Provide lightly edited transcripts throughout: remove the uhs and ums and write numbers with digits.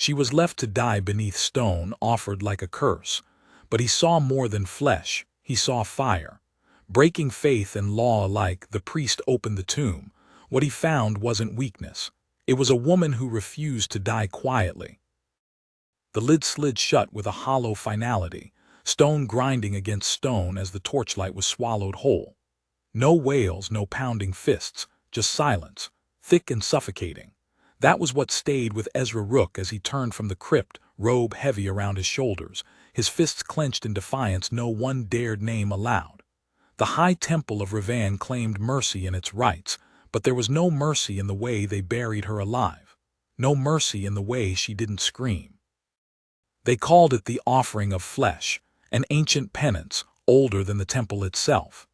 She was left to die beneath stone offered like a curse. But he saw more than flesh, he saw fire. Breaking faith and law alike, the priest opened the tomb. What he found wasn't weakness. It was a woman who refused to die quietly. The lid slid shut with a hollow finality, stone grinding against stone as the torchlight was swallowed whole. No wails, no pounding fists, just silence, thick and suffocating. That was what stayed with Ezra Rook as he turned from the crypt, robe heavy around his shoulders, his fists clenched in defiance no one dared name aloud. The high temple of Ravan claimed mercy in its rights, but there was no mercy in the way they buried her alive. No mercy in the way she didn't scream. They called it the offering of flesh, an ancient penance, older than the temple itself.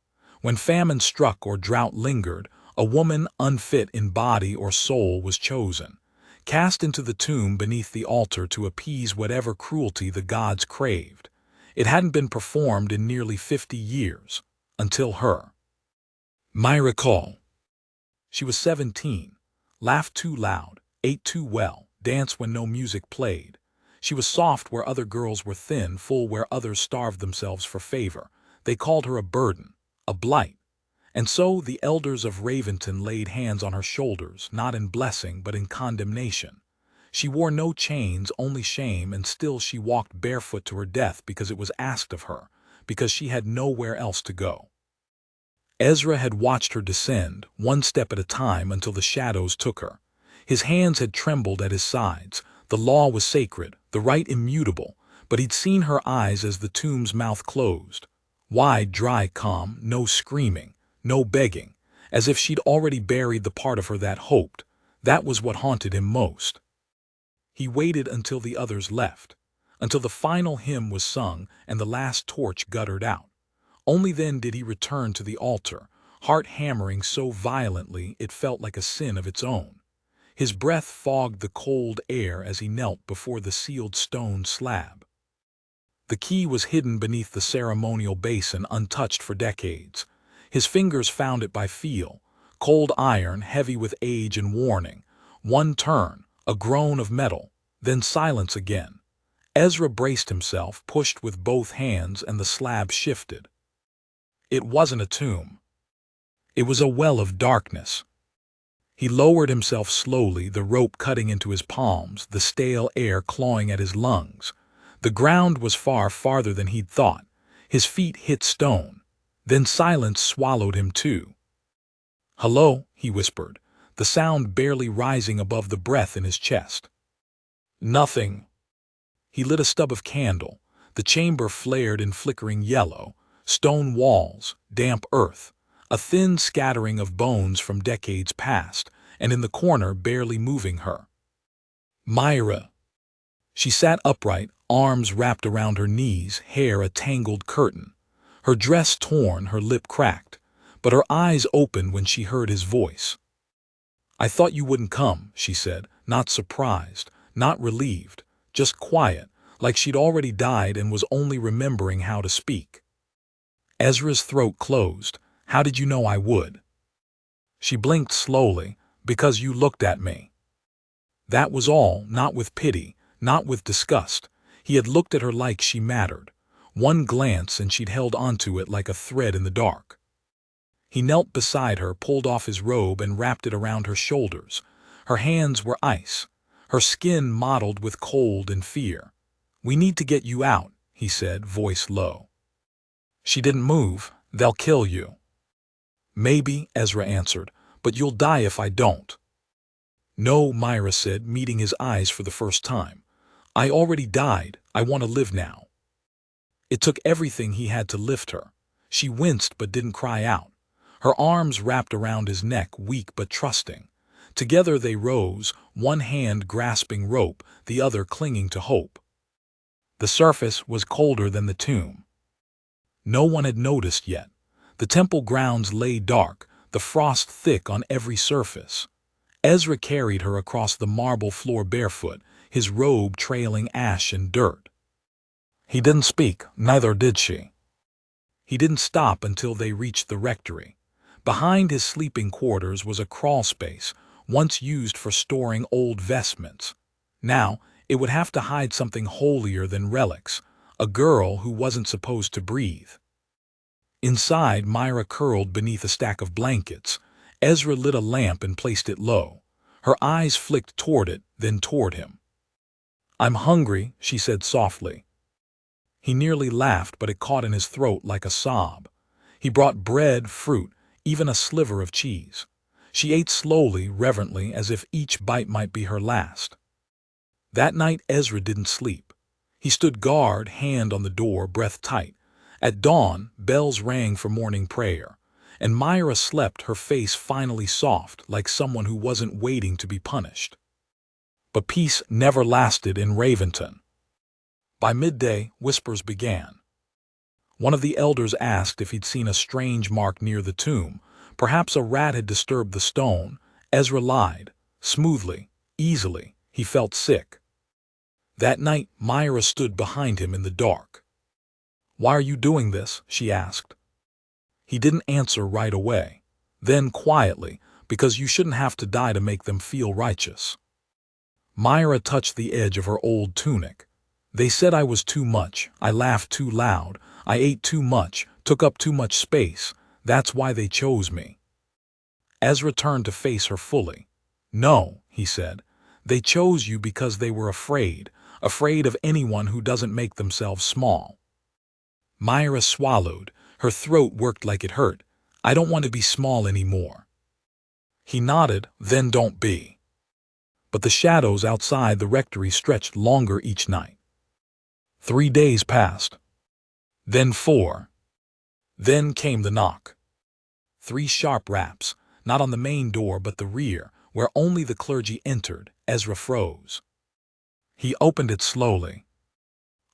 When famine struck or drought lingered, a woman unfit in body or soul was chosen, cast into the tomb beneath the altar to appease whatever cruelty the gods craved. It hadn't been performed in nearly 50 years, until her. Myra Call. She was 17, laughed too loud, ate too well, danced when no music played. She was soft where other girls were thin, full where others starved themselves for favor. They called her a burden, a blight. And so the elders of Raventon laid hands on her shoulders, not in blessing but in condemnation. She wore no chains, only shame, and still she walked barefoot to her death because it was asked of her, because she had nowhere else to go. Ezra had watched her descend, one step at a time until the shadows took her. His hands had trembled at his sides. The law was sacred, the right immutable, but he'd seen her eyes as the tomb's mouth closed. Wide, dry, calm, no screaming, no begging, as if she'd already buried the part of her that hoped. That was what haunted him most. He waited until the others left, until the final hymn was sung and the last torch guttered out. Only then did he return to the altar, heart hammering so violently it felt like a sin of its own. His breath fogged the cold air as he knelt before the sealed stone slab. The key was hidden beneath the ceremonial basin, untouched for decades. His fingers found it by feel, cold iron heavy with age and warning. One turn, a groan of metal, then silence again. Ezra braced himself, pushed with both hands, and the slab shifted. It wasn't a tomb. It was a well of darkness. He lowered himself slowly, the rope cutting into his palms, the stale air clawing at his lungs. The ground was far farther than he'd thought. His feet hit stone. Then silence swallowed him too. "Hello," he whispered, the sound barely rising above the breath in his chest. "Nothing." He lit a stub of candle. The chamber flared in flickering yellow. Stone walls, damp earth, a thin scattering of bones from decades past, and in the corner barely moving her. Myra. She sat upright, arms wrapped around her knees, hair a tangled curtain. Her dress torn, her lip cracked, but her eyes opened when she heard his voice. "I thought you wouldn't come," she said, not surprised, not relieved, just quiet, like she'd already died and was only remembering how to speak. Ezra's throat closed. "How did you know I would?" She blinked slowly. "Because you looked at me." That was all, not with pity, not with disgust. He had looked at her like she mattered. One glance and she'd held onto it like a thread in the dark. He knelt beside her, pulled off his robe and wrapped it around her shoulders. Her hands were ice, her skin mottled with cold and fear. "We need to get you out," he said, voice low. She didn't move. "They'll kill you." "Maybe," Ezra answered, "but you'll die if I don't." "No," Myra said, meeting his eyes for the first time. "I already died. I want to live now." It took everything he had to lift her. She winced but didn't cry out. Her arms wrapped around his neck, weak but trusting. Together they rose, one hand grasping rope, the other clinging to hope. The surface was colder than the tomb. No one had noticed yet. The temple grounds lay dark, the frost thick on every surface. Ezra carried her across the marble floor barefoot, his robe trailing ash and dirt. He didn't speak, neither did she. He didn't stop until they reached the rectory. Behind his sleeping quarters was a crawl space, once used for storing old vestments. Now, It would have to hide something holier than relics, a girl who wasn't supposed to breathe. Inside, Myra curled beneath a stack of blankets. Ezra lit a lamp and placed it low. Her eyes flicked toward it, then toward him. "I'm hungry," she said softly. He nearly laughed, but it caught in his throat like a sob. He brought bread, fruit, even a sliver of cheese. She ate slowly, reverently, as if each bite might be her last. That night Ezra didn't sleep. He stood guard, hand on the door, breath tight. At dawn, bells rang for morning prayer, and Myra slept, her face finally soft, like someone who wasn't waiting to be punished. But peace never lasted in Raventon. By midday, whispers began. One of the elders asked if he'd seen a strange mark near the tomb. Perhaps a rat had disturbed the stone. Ezra lied, smoothly, easily. He felt sick. That night, Myra stood behind him in the dark. "Why are you doing this?" she asked. He didn't answer right away. Then, quietly, "Because you shouldn't have to die to make them feel righteous." Myra touched the edge of her old tunic. "They said I was too much. I laughed too loud. I ate too much, took up too much space. That's why they chose me." Ezra turned to face her fully. "No," he said. "They chose you because they were afraid of anyone who doesn't make themselves small." Myra swallowed. Her throat worked like it hurt. "I don't want to be small anymore." He nodded. "Then don't be." But the shadows outside the rectory stretched longer each night. 3 days passed. Then 4. Then came the knock. 3 sharp raps, not on the main door but the rear, where only the clergy entered. Ezra froze. He opened it slowly.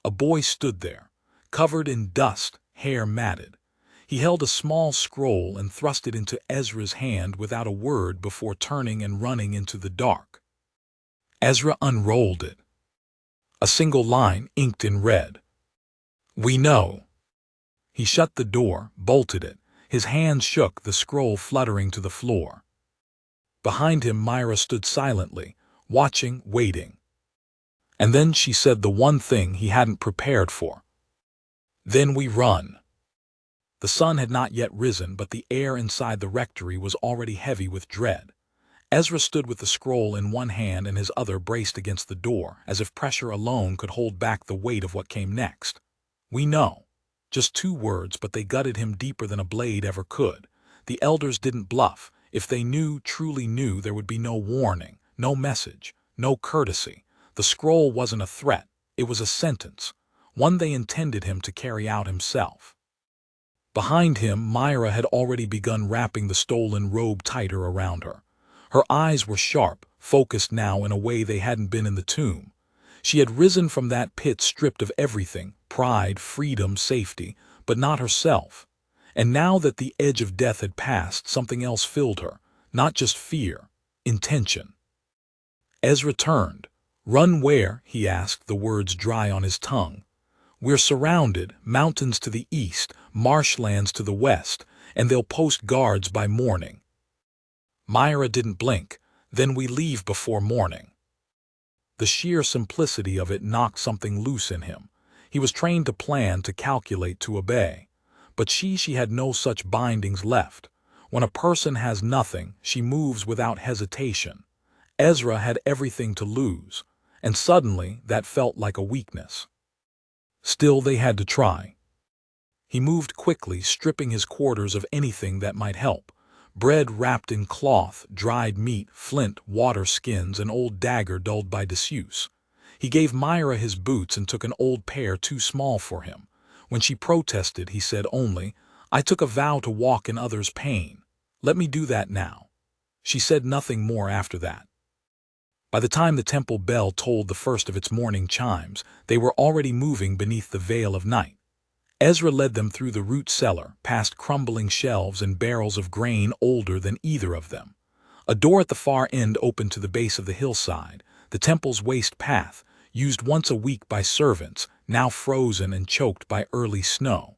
A boy stood there, covered in dust, hair matted. He held a small scroll and thrust it into Ezra's hand without a word before turning and running into the dark. Ezra unrolled it. A single line inked in red. "We know." He shut the door, bolted it. His hand shook, the scroll fluttering to the floor. Behind him, Myra stood silently, watching, waiting. And then she said the one thing he hadn't prepared for. "Then we run." The sun had not yet risen, but the air inside the rectory was already heavy with dread. Ezra stood with the scroll in one hand and his other braced against the door, as if pressure alone could hold back the weight of what came next. "We know." Just 2 words, but they gutted him deeper than a blade ever could. The elders didn't bluff. If they knew, truly knew, there would be no warning, no message, no courtesy. The scroll wasn't a threat. It was a sentence, one they intended him to carry out himself. Behind him, Myra had already begun wrapping the stolen robe tighter around her. Her eyes were sharp, focused now in a way they hadn't been in the tomb. She had risen from that pit stripped of everything, pride, freedom, safety, but not herself. And now that the edge of death had passed, something else filled her, not just fear, intention. Ezra turned. "Run where?" he asked, the words dry on his tongue. "We're surrounded, mountains to the east, marshlands to the west, and they'll post guards by morning." Myra didn't blink. "Then we leave before morning." The sheer simplicity of it knocked something loose in him. He was trained to plan, to calculate, to obey. But she had no such bindings left. When a person has nothing, she moves without hesitation. Ezra had everything to lose, and suddenly that felt like a weakness. Still, they had to try. He moved quickly, stripping his quarters of anything that might help. Bread wrapped in cloth, dried meat, flint, water skins, an old dagger dulled by disuse. He gave Myra his boots and took an old pair too small for him. When she protested, he said only, "I took a vow to walk in others' pain. Let me do that now." She said nothing more after that. By the time the temple bell tolled the first of its morning chimes, they were already moving beneath the veil of night. Ezra led them through the root cellar, past crumbling shelves and barrels of grain older than either of them. A door at the far end opened to the base of the hillside, the temple's waste path, used once a week by servants, now frozen and choked by early snow.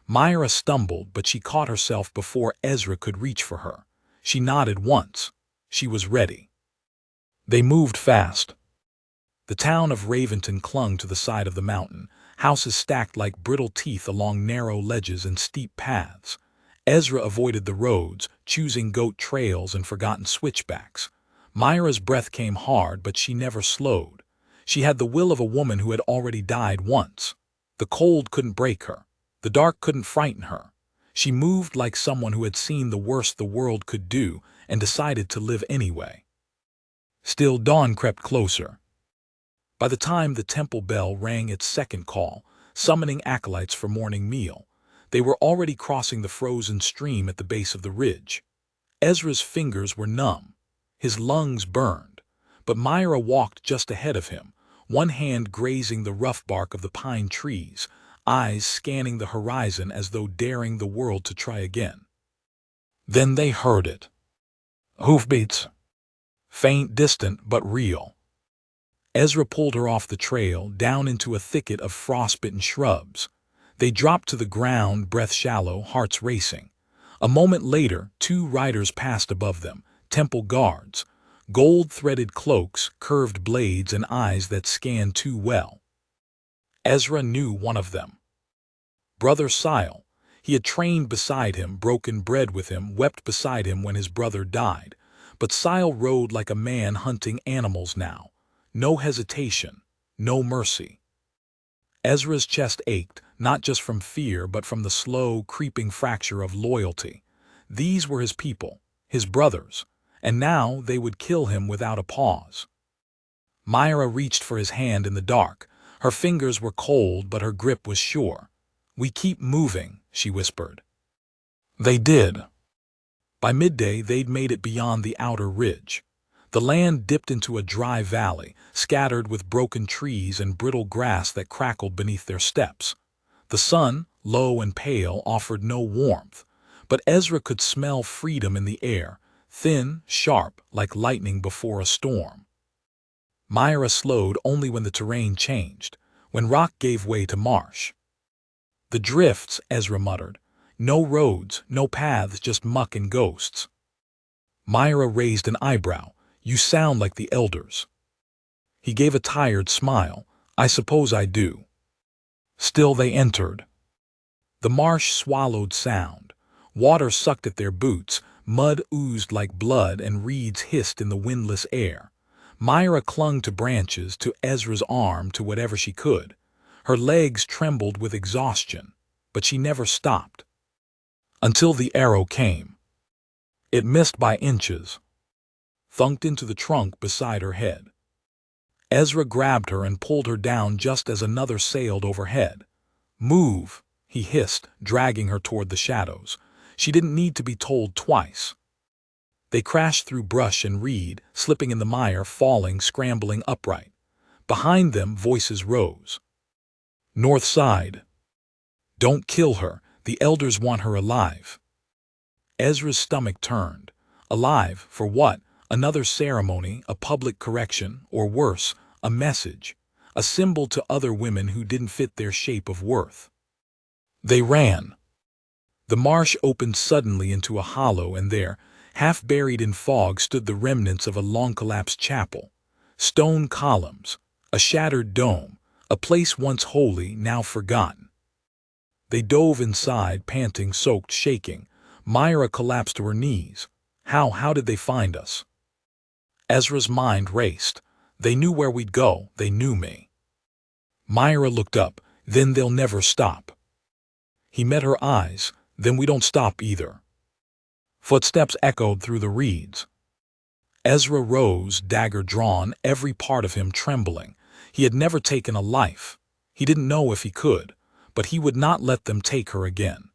Myra stumbled, but she caught herself before Ezra could reach for her. She nodded once. She was ready. They moved fast. The town of Raventon clung to the side of the mountain, houses stacked like brittle teeth along narrow ledges and steep paths. Ezra avoided the roads, choosing goat trails and forgotten switchbacks. Myra's breath came hard, but she never slowed. She had the will of a woman who had already died once. The cold couldn't break her. The dark couldn't frighten her. She moved like someone who had seen the worst the world could do and decided to live anyway. Still, dawn crept closer. By the time the temple bell rang its second call, summoning acolytes for morning meal, they were already crossing the frozen stream at the base of the ridge. Ezra's fingers were numb. His lungs burned. But Myra walked just ahead of him, one hand grazing the rough bark of the pine trees, eyes scanning the horizon as though daring the world to try again. Then they heard it. Hoofbeats. Faint, distant, but real. Ezra pulled her off the trail, down into a thicket of frostbitten shrubs. They dropped to the ground, breath shallow, hearts racing. A moment later, two riders passed above them, temple guards, gold-threaded cloaks, curved blades, and eyes that scanned too well. Ezra knew one of them. Brother Sile. He had trained beside him, broken bread with him, wept beside him when his brother died. But Sile rode like a man hunting animals now. No hesitation, no mercy. Ezra's chest ached, not just from fear, but from the slow, creeping fracture of loyalty. These were his people, his brothers, and now they would kill him without a pause. Myra reached for his hand in the dark. Her fingers were cold, but her grip was sure. "We keep moving," she whispered. They did. By midday, they'd made it beyond the outer ridge. The land dipped into a dry valley, scattered with broken trees and brittle grass that crackled beneath their steps. The sun, low and pale, offered no warmth, but Ezra could smell freedom in the air, thin, sharp, like lightning before a storm. Myra slowed only when the terrain changed, when rock gave way to marsh. "The drifts," Ezra muttered. "No roads, no paths, just muck and ghosts." Myra raised an eyebrow. "You sound like the elders." He gave a tired smile. "I suppose I do." Still they entered. The marsh swallowed sound. Water sucked at their boots, mud oozed like blood, and reeds hissed in the windless air. Myra clung to branches, to Ezra's arm, to whatever she could. Her legs trembled with exhaustion, but she never stopped. Until the arrow came. It missed by inches, thunked into the trunk beside her head. Ezra grabbed her and pulled her down just as another sailed overhead. "Move," he hissed, dragging her toward the shadows. She didn't need to be told twice. They crashed through brush and reed, slipping in the mire, falling, scrambling upright. Behind them, voices rose. "North side. Don't kill her. The elders want her alive." Ezra's stomach turned. Alive, for what? Another ceremony, a public correction, or worse, a message, a symbol to other women who didn't fit their shape of worth. They ran. The marsh opened suddenly into a hollow, and there, half buried in fog, stood the remnants of a long-collapsed chapel. Stone columns, a shattered dome, a place once holy, now forgotten. They dove inside, panting, soaked, shaking. Myra collapsed to her knees. How did they find us?" Ezra's mind raced. "They knew where we'd go. They knew me." Myra looked up. "Then they'll never stop." He met her eyes. "Then we don't stop either." Footsteps echoed through the reeds. Ezra rose, dagger drawn, every part of him trembling. He had never taken a life. He didn't know if he could, but he would not let them take her again.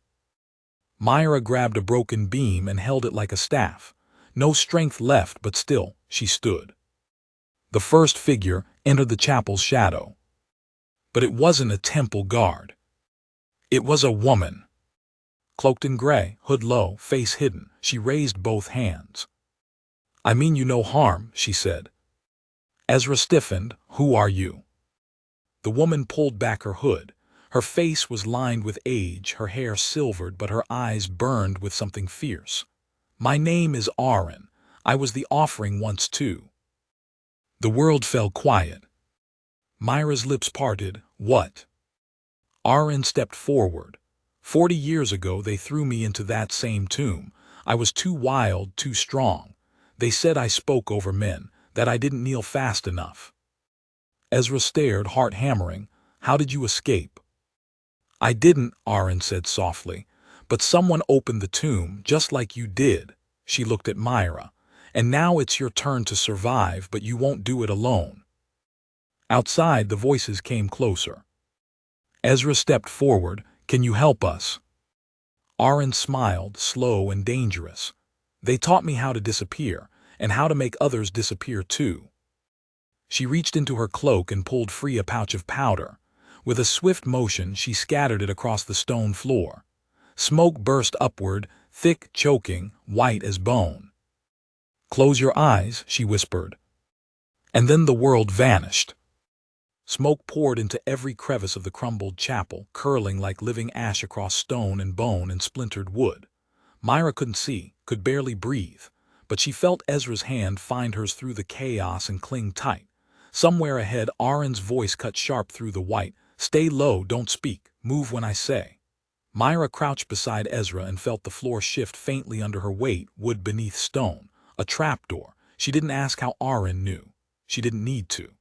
Myra grabbed a broken beam and held it like a staff. No strength left, but still, she stood. The first figure entered the chapel's shadow. But it wasn't a temple guard. It was a woman. Cloaked in gray, hood low, face hidden, she raised both hands. "I mean you no harm," she said. Ezra stiffened. "Who are you?" The woman pulled back her hood. Her face was lined with age, her hair silvered, but her eyes burned with something fierce. "My name is Aaron. I was the offering once too." The world fell quiet. Myra's lips parted. What? Aaron stepped forward. 40 years ago they threw me into that same tomb. I was too wild, too strong. They said I spoke over men, that I didn't kneel fast enough. Ezra stared, heart hammering. How did you escape? I didn't, Aaron said softly. But someone opened the tomb, just like you did. She looked at Myra. And now it's your turn to survive, but you won't do it alone. Outside, the voices came closer. Ezra stepped forward. Can you help us? Aaron smiled, slow and dangerous. They taught me how to disappear, and how to make others disappear too. She reached into her cloak and pulled free a pouch of powder. With a swift motion, she scattered it across the stone floor. Smoke burst upward, thick, choking, white as bone. Close your eyes, she whispered. And then the world vanished. Smoke poured into every crevice of the crumbled chapel, curling like living ash across stone and bone and splintered wood. Myra couldn't see, could barely breathe, but she felt Ezra's hand find hers through the chaos and cling tight. Somewhere ahead, Aaron's voice cut sharp through the white. Stay low, don't speak, move when I say. Myra crouched beside Ezra and felt the floor shift faintly under her weight, wood beneath stone, a trapdoor. She didn't ask how Aaron knew. She didn't need to.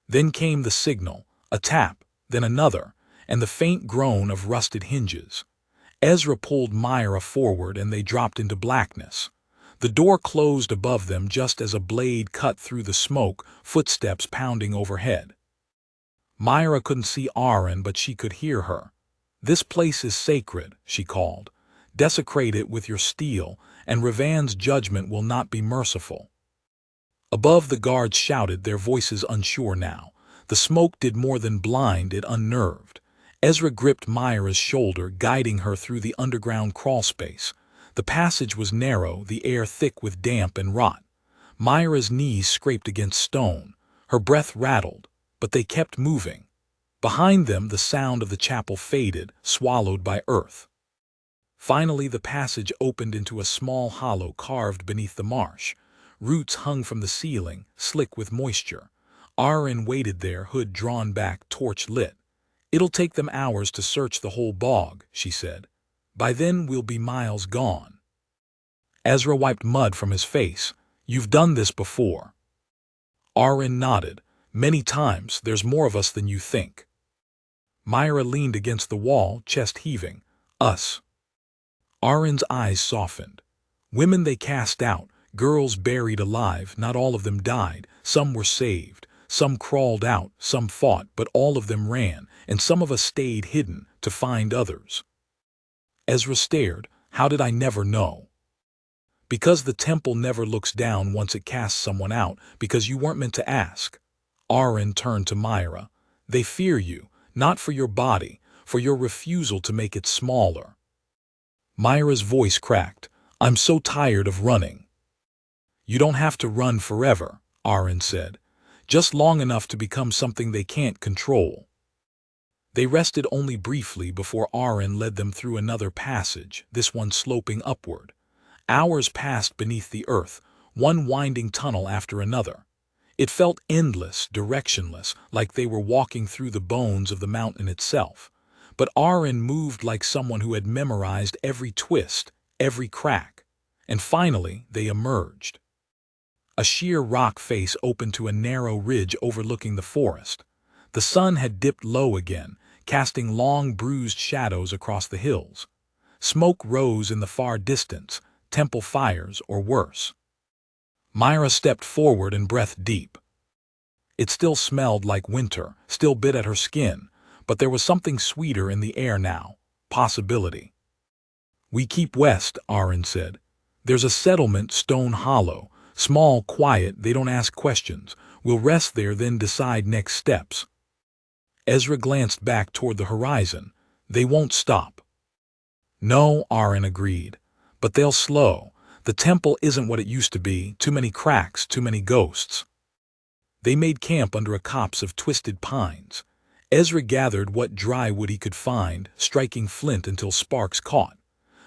Then came the signal, a tap, then another, and the faint groan of rusted hinges. Ezra pulled Myra forward and they dropped into blackness. The door closed above them just as a blade cut through the smoke, footsteps pounding overhead. Myra couldn't see Aaron, but she could hear her. This place is sacred, she called. Desecrate it with your steel, and Ravan's judgment will not be merciful. Above, the guards shouted, their voices unsure now. The smoke did more than blind, it unnerved. Ezra gripped Myra's shoulder, guiding her through the underground crawlspace. The passage was narrow, the air thick with damp and rot. Myra's knees scraped against stone. Her breath rattled, but they kept moving. Behind them, the sound of the chapel faded, swallowed by earth. Finally, the passage opened into a small hollow carved beneath the marsh. Roots hung from the ceiling, slick with moisture. Aaron waited there, hood drawn back, torch lit. It'll take them hours to search the whole bog, she said. By then we'll be miles gone. Ezra wiped mud from his face. You've done this before. Aaron nodded. Many times. There's more of us than you think. Myra leaned against the wall, chest heaving. Us. Aaron's eyes softened. Women they cast out, girls buried alive, not all of them died. Some were saved. Some crawled out, some fought, but all of them ran, and some of us stayed hidden to find others. Ezra stared. How did I never know? Because the temple never looks down once it casts someone out, because you weren't meant to ask. Aaron turned to Myra. They fear you, not for your body, for your refusal to make it smaller. Myra's voice cracked. I'm so tired of running. You don't have to run forever, Aaron said. Just long enough to become something they can't control. They rested only briefly before Aaron led them through another passage, this one sloping upward. Hours passed beneath the earth, one winding tunnel after another. It felt endless, directionless, like they were walking through the bones of the mountain itself. But Aaron moved like someone who had memorized every twist, every crack. And finally, they emerged. A sheer rock face opened to a narrow ridge overlooking the forest. The sun had dipped low again, casting long bruised shadows across the hills. Smoke rose in the far distance, temple fires or worse. Myra stepped forward and breathed deep. It still smelled like winter, still bit at her skin, but there was something sweeter in the air now, possibility. We keep west, Aaron said. There's a settlement, Stone Hollow. Small, quiet, they don't ask questions. We'll rest there, then decide next steps. Ezra glanced back toward the horizon. They won't stop. No, Aaron agreed. But they'll slow. The temple isn't what it used to be. Too many cracks, too many ghosts. They made camp under a copse of twisted pines. Ezra gathered what dry wood he could find, striking flint until sparks caught.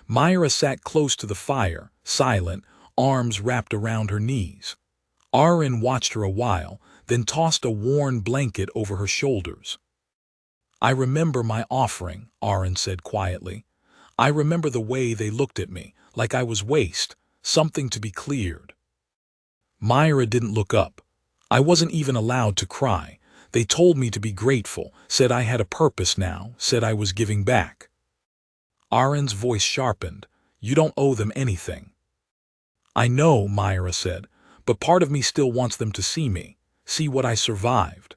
Myra sat close to the fire, silent, arms wrapped around her knees. Aaron watched her a while, then tossed a worn blanket over her shoulders. "I remember my offering," Aaron said quietly. "I remember the way they looked at me, like I was waste, something to be cleared." Myra didn't look up. "I wasn't even allowed to cry. They told me to be grateful, said I had a purpose now, said I was giving back." Aaron's voice sharpened. "You don't owe them anything." "I know," Myra said, "but part of me still wants them to see me, see what I survived."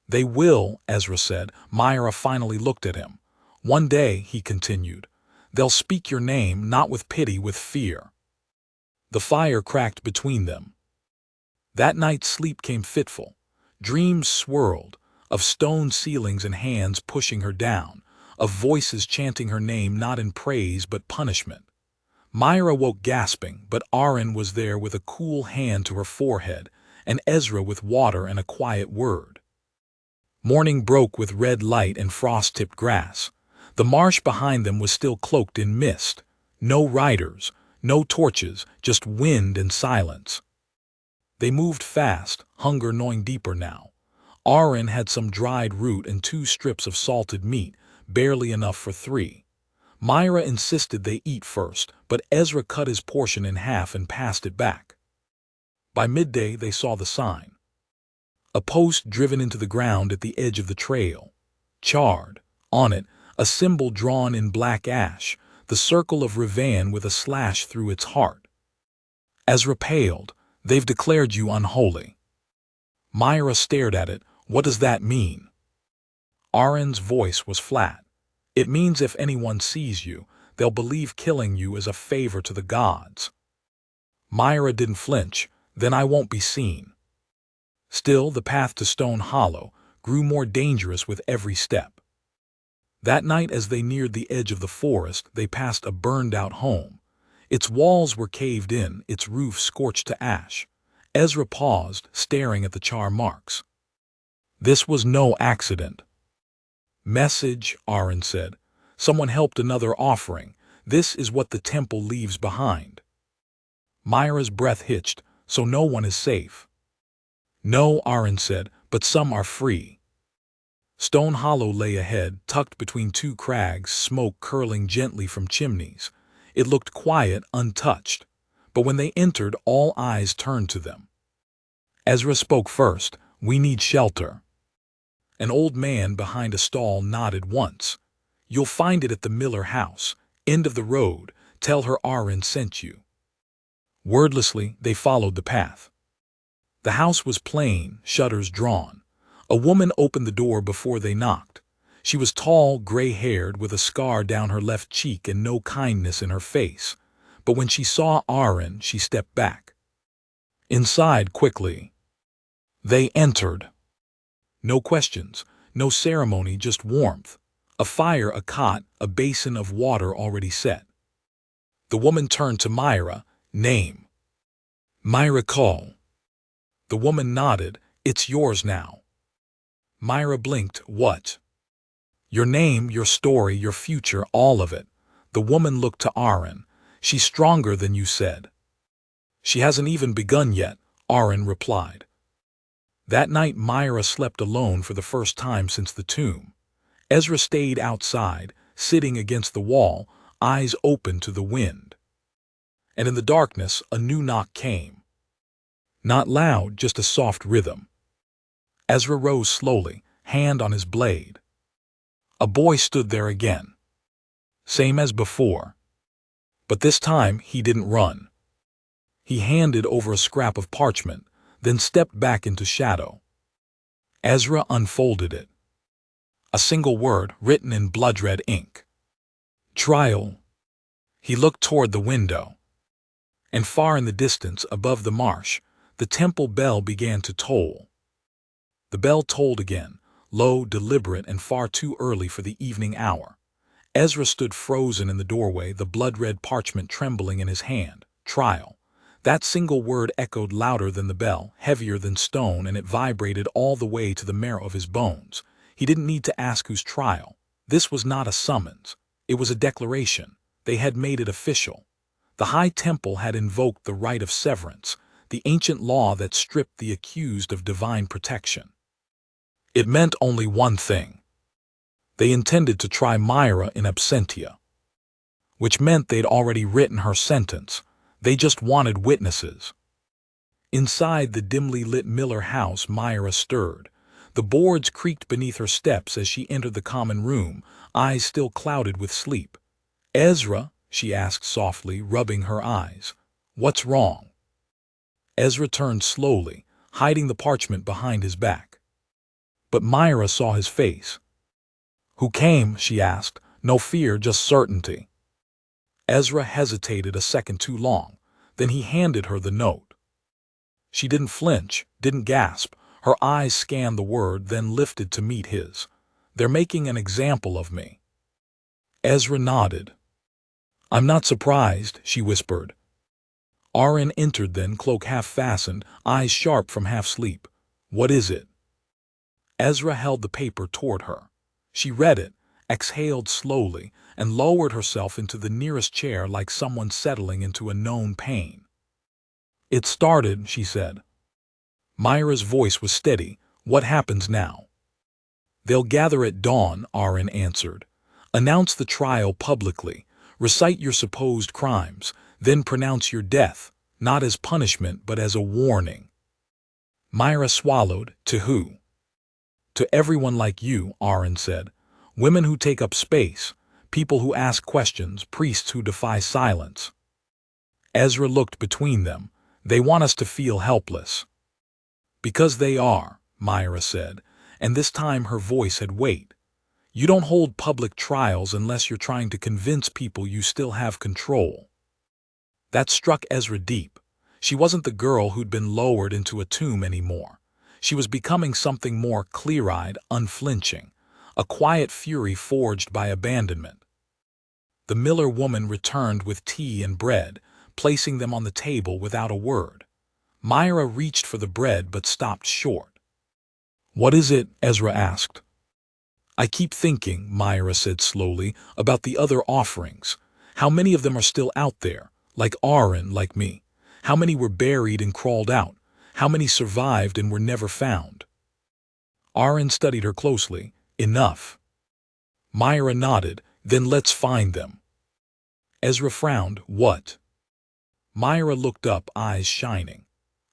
"They will," Ezra said. Myra finally looked at him. "One day," he continued, "they'll speak your name, not with pity, with fear." The fire cracked between them. That night sleep came fitful. Dreams swirled, of stone ceilings and hands pushing her down, of voices chanting her name not in praise but punishment. Myra woke gasping, but Aaron was there with a cool hand to her forehead, and Ezra with water and a quiet word. Morning broke with red light and frost-tipped grass. The marsh behind them was still cloaked in mist. No riders, no torches, just wind and silence. They moved fast, hunger gnawing deeper now. Aaron had some dried root and 2 strips of salted meat, barely enough for 3. Myra insisted they eat first, but Ezra cut his portion in half and passed it back. By midday they saw the sign. A post driven into the ground at the edge of the trail. Charred. On it, a symbol drawn in black ash, the circle of Rivan with a slash through its heart. Ezra paled. "They've declared you unholy." Myra stared at it. "What does that mean?" Aaron's voice was flat. "It means if anyone sees you, they'll believe killing you is a favor to the gods." Myra didn't flinch. "Then I won't be seen." Still, the path to Stone Hollow grew more dangerous with every step. That night, as they neared the edge of the forest, they passed a burned-out home. Its walls were caved in, its roof scorched to ash. Ezra paused, staring at the char marks. This was no accident. "Message," Aaron said. "Someone helped another offering. This is what the temple leaves behind." Myra's breath hitched. "So no one is safe." "No," Aaron said, "but some are free." Stone Hollow lay ahead, tucked between 2 crags, smoke curling gently from chimneys. It looked quiet, untouched. But when they entered, all eyes turned to them. Ezra spoke first. "We need shelter." An old man behind a stall nodded once. "You'll find it at the Miller house, end of the road. Tell her Aaron sent you." Wordlessly, they followed the path. The house was plain, shutters drawn. A woman opened the door before they knocked. She was tall, gray-haired, with a scar down her left cheek and no kindness in her face. But when she saw Aaron, she stepped back. "Inside, quickly." They entered. No questions, no ceremony, just warmth. A fire, a cot, a basin of water already set. The woman turned to Myra. "Name?" "Myra Call." The woman nodded. "It's yours now." Myra blinked. "What?" "Your name, your story, your future, all of it." The woman looked to Aaron. "She's stronger than you said." "She hasn't even begun yet," Aaron replied. That night Myra slept alone for the first time since the tomb. Ezra stayed outside, sitting against the wall, eyes open to the wind. And in the darkness, a new knock came. Not loud, just a soft rhythm. Ezra rose slowly, hand on his blade. A boy stood there again. Same as before. But this time he didn't run. He handed over a scrap of parchment, then stepped back into shadow. Ezra unfolded it. A single word written in blood-red ink. Trial. He looked toward the window. And far in the distance, above the marsh, the temple bell began to toll. The bell tolled again, low, deliberate, and far too early for the evening hour. Ezra stood frozen in the doorway, the blood-red parchment trembling in his hand. Trial. That single word echoed louder than the bell, heavier than stone, and it vibrated all the way to the marrow of his bones. He didn't need to ask whose trial. This was not a summons. It was a declaration. They had made it official. The High Temple had invoked the right of severance. the ancient law that stripped the accused of divine protection. It meant only one thing. They intended to try Myra in absentia, which meant they'd already written her sentence. They just wanted witnesses. Inside the dimly lit Miller house, Myra stirred. The boards creaked beneath her steps as she entered the common room, eyes still clouded with sleep. "Ezra," she asked softly, rubbing her eyes, "what's wrong?" Ezra turned slowly, hiding the parchment behind his back. But Myra saw his face. "Who came?" she asked. No fear, just certainty. Ezra hesitated a second too long. Then he handed her the note. She didn't flinch, didn't gasp. Her eyes scanned the word, then lifted to meet his. "They're making an example of me." Ezra nodded. "I'm not surprised," she whispered. Aaron entered then, cloak half fastened, eyes sharp from half sleep. "What is it?" Ezra held the paper toward her. She read it, exhaled slowly, and lowered herself into the nearest chair like someone settling into a known pain. "It started," she said. Myra's voice was steady. "What happens now?" "They'll gather at dawn," Aaron answered. "Announce the trial publicly. Recite your supposed crimes. Then pronounce your death, not as punishment but as a warning." Myra swallowed. "To who?" "To everyone like you," Aaron said. "Women who take up space, people who ask questions, priests who defy silence." Ezra looked between them. "They want us to feel helpless." "Because they are," Myra said, and this time her voice had weight. "You don't hold public trials unless you're trying to convince people you still have control." That struck Ezra deep. She wasn't the girl who'd been lowered into a tomb anymore. She was becoming something more clear-eyed, unflinching, a quiet fury forged by abandonment. The Miller woman returned with tea and bread, placing them on the table without a word. Myra reached for the bread but stopped short. "What is it?" Ezra asked. "I keep thinking," Myra said slowly, "about the other offerings. How many of them are still out there, like Aaron, like me? How many were buried and crawled out? How many survived and were never found?" Aaron studied her closely. "Enough." Myra nodded. "Then let's find them." Ezra frowned. "What?" Myra looked up, eyes shining.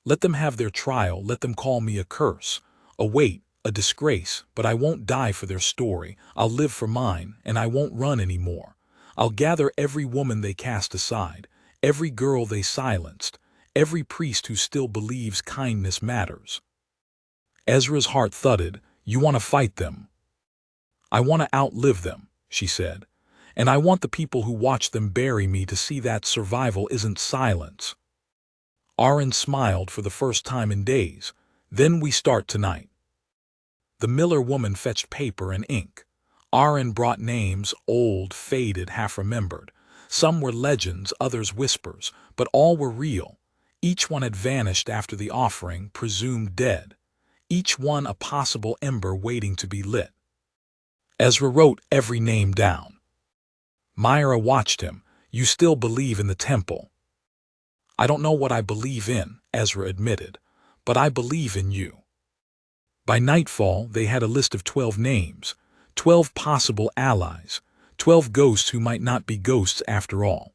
"Let them have their trial, let them call me a curse, a weight, a disgrace, but I won't die for their story. I'll live for mine, and I won't run anymore. I'll gather every woman they cast aside, every girl they silenced, every priest who still believes kindness matters." Ezra's heart thudded. "You want to fight them?" "I want to outlive them," she said. "And I want the people who watch them bury me to see that survival isn't silence." Aaron smiled for the first time in days. "Then we start tonight." The Miller woman fetched paper and ink. Aaron brought names, old, faded, half-remembered. Some were legends, others whispers, but all were real. Each one had vanished after the offering, presumed dead. Each one a possible ember waiting to be lit. Ezra wrote every name down. Myra watched him. "You still believe in the temple?" "I don't know what I believe in," Ezra admitted, "but I believe in you." By nightfall, they had a list of 12 names, 12 possible allies, 12 ghosts who might not be ghosts after all.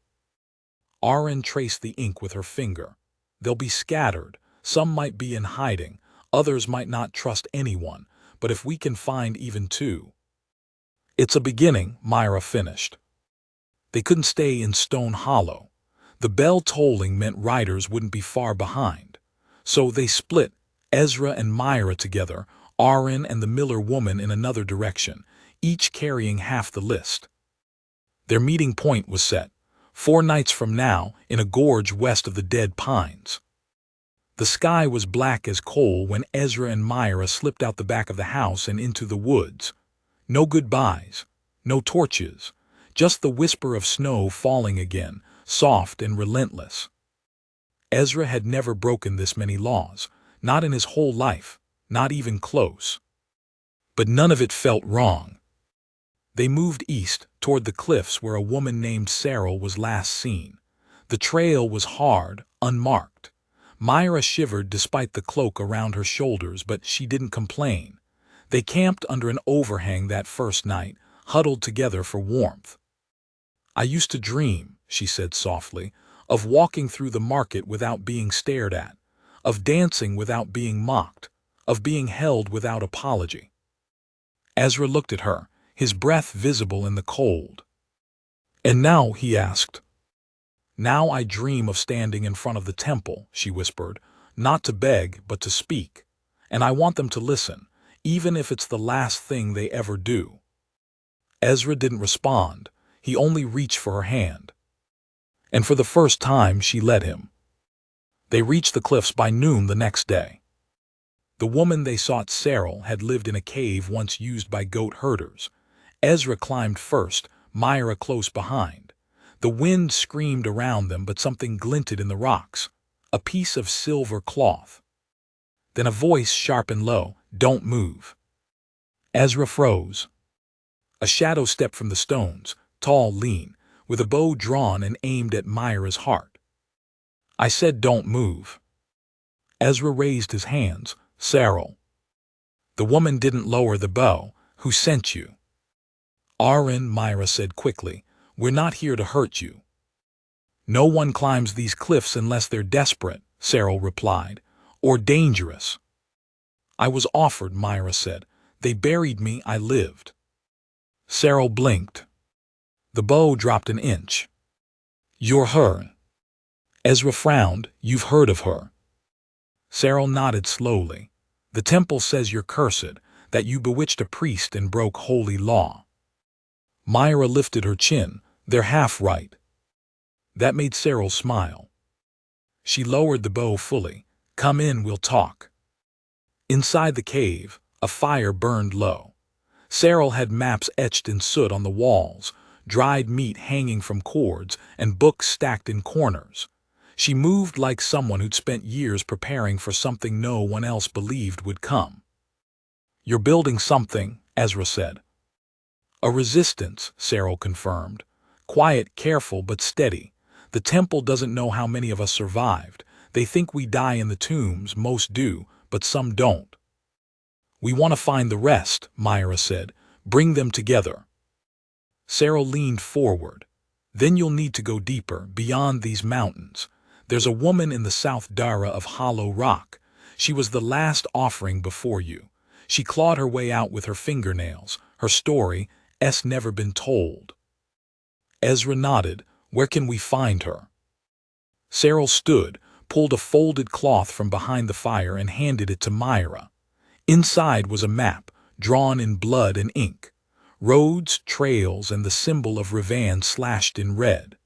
Aaron traced the ink with her finger. "They'll be scattered. Some might be in hiding. Others might not trust anyone. But if we can find even 2. "It's a beginning," Myra finished. They couldn't stay in Stone Hollow. The bell tolling meant riders wouldn't be far behind. So they split, Ezra and Myra together, Aaron and the Miller woman in another direction, each carrying half the list. Their meeting point was set, 4 nights from now, in a gorge west of the dead pines. The sky was black as coal when Ezra and Myra slipped out the back of the house and into the woods. No goodbyes, no torches, just the whisper of snow falling again, soft and relentless. Ezra had never broken this many laws, not in his whole life, not even close. But none of it felt wrong. They moved east, toward the cliffs where a woman named Sarah was last seen. The trail was hard, unmarked. Myra shivered despite the cloak around her shoulders, but she didn't complain. They camped under an overhang that first night, huddled together for warmth. "I used to dream," she said softly, "of walking through the market without being stared at, of dancing without being mocked, of being held without apology." Ezra looked at her, his breath visible in the cold. "And now," he asked. "Now I dream of standing in front of the temple," she whispered, "not to beg, but to speak. And I want them to listen, even if it's the last thing they ever do." Ezra didn't respond. He only reached for her hand. And for the first time, she let him. They reached the cliffs by noon the next day. The woman they sought, Cyril, had lived in a cave once used by goat herders. Ezra climbed first, Myra close behind. The wind screamed around them, but something glinted in the rocks, a piece of silver cloth. Then a voice, sharp and low, "Don't move." Ezra froze. A shadow stepped from the stones, tall, lean, with a bow drawn and aimed at Myra's heart. "I said don't move." Ezra raised his hands. "Cyril." The woman didn't lower the bow. "Who sent you?" "Aaron," Myra said quickly. "We're not here to hurt you." "No one climbs these cliffs unless they're desperate," Cyril replied, "or dangerous." "I was offered," Myra said. "They buried me, I lived." Cyril blinked. The bow dropped an inch. "You're her." Ezra frowned. "You've heard of her." Cyril nodded slowly. "The temple says you're cursed, that you bewitched a priest and broke holy law." Myra lifted her chin. "They're half right." That made Cyril smile. She lowered the bow fully. "Come in, we'll talk." Inside the cave, a fire burned low. Cyril had maps etched in soot on the walls, dried meat hanging from cords, and books stacked in corners. She moved like someone who'd spent years preparing for something no one else believed would come. "You're building something," Ezra said. "A resistance," Cyril confirmed. "Quiet, careful, but steady. The temple doesn't know how many of us survived. They think we die in the tombs, most do, but some don't." "We want to find the rest," Myra said. "Bring them together." Cyril leaned forward. "Then you'll need to go deeper, beyond these mountains. There's a woman in the South Dara of Hollow Rock. She was the last offering before you. She clawed her way out with her fingernails. Her story's never been told." Ezra nodded. "Where can we find her?" Cyril stood, pulled a folded cloth from behind the fire and handed it to Myra. Inside was a map, drawn in blood and ink. Roads, trails, and the symbol of Revan slashed in red.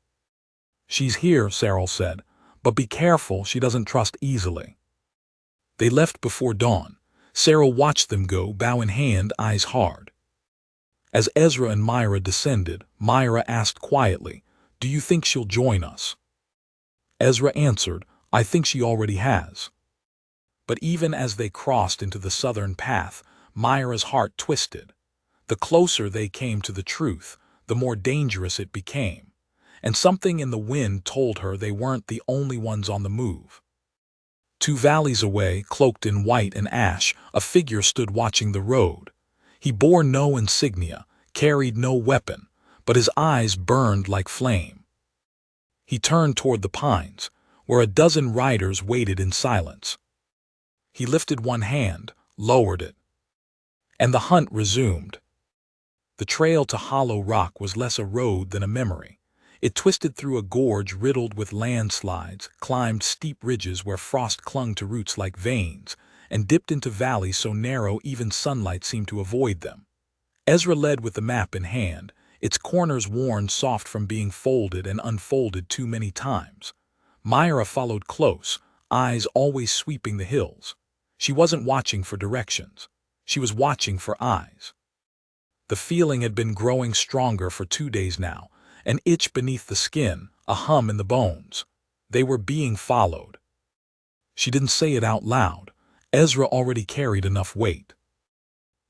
"She's here," Cyril said, "but be careful, she doesn't trust easily." They left before dawn. Cyril watched them go, bow in hand, eyes hard. As Ezra and Myra descended, Myra asked quietly, "Do you think she'll join us?" Ezra answered, "I think she already has." But even as they crossed into the southern path, Myra's heart twisted. The closer they came to the truth, the more dangerous it became. And something in the wind told her they weren't the only ones on the move. 2 valleys away, cloaked in white and ash, a figure stood watching the road. He bore no insignia, carried no weapon, but his eyes burned like flame. He turned toward the pines, where a dozen riders waited in silence. He lifted one hand, lowered it, and the hunt resumed. The trail to Hollow Rock was less a road than a memory. It twisted through a gorge riddled with landslides, climbed steep ridges where frost clung to roots like veins, and dipped into valleys so narrow even sunlight seemed to avoid them. Ezra led with the map in hand, its corners worn soft from being folded and unfolded too many times. Myra followed close, eyes always sweeping the hills. She wasn't watching for directions. She was watching for eyes. The feeling had been growing stronger for 2 days now, an itch beneath the skin, a hum in the bones. They were being followed. She didn't say it out loud. Ezra already carried enough weight.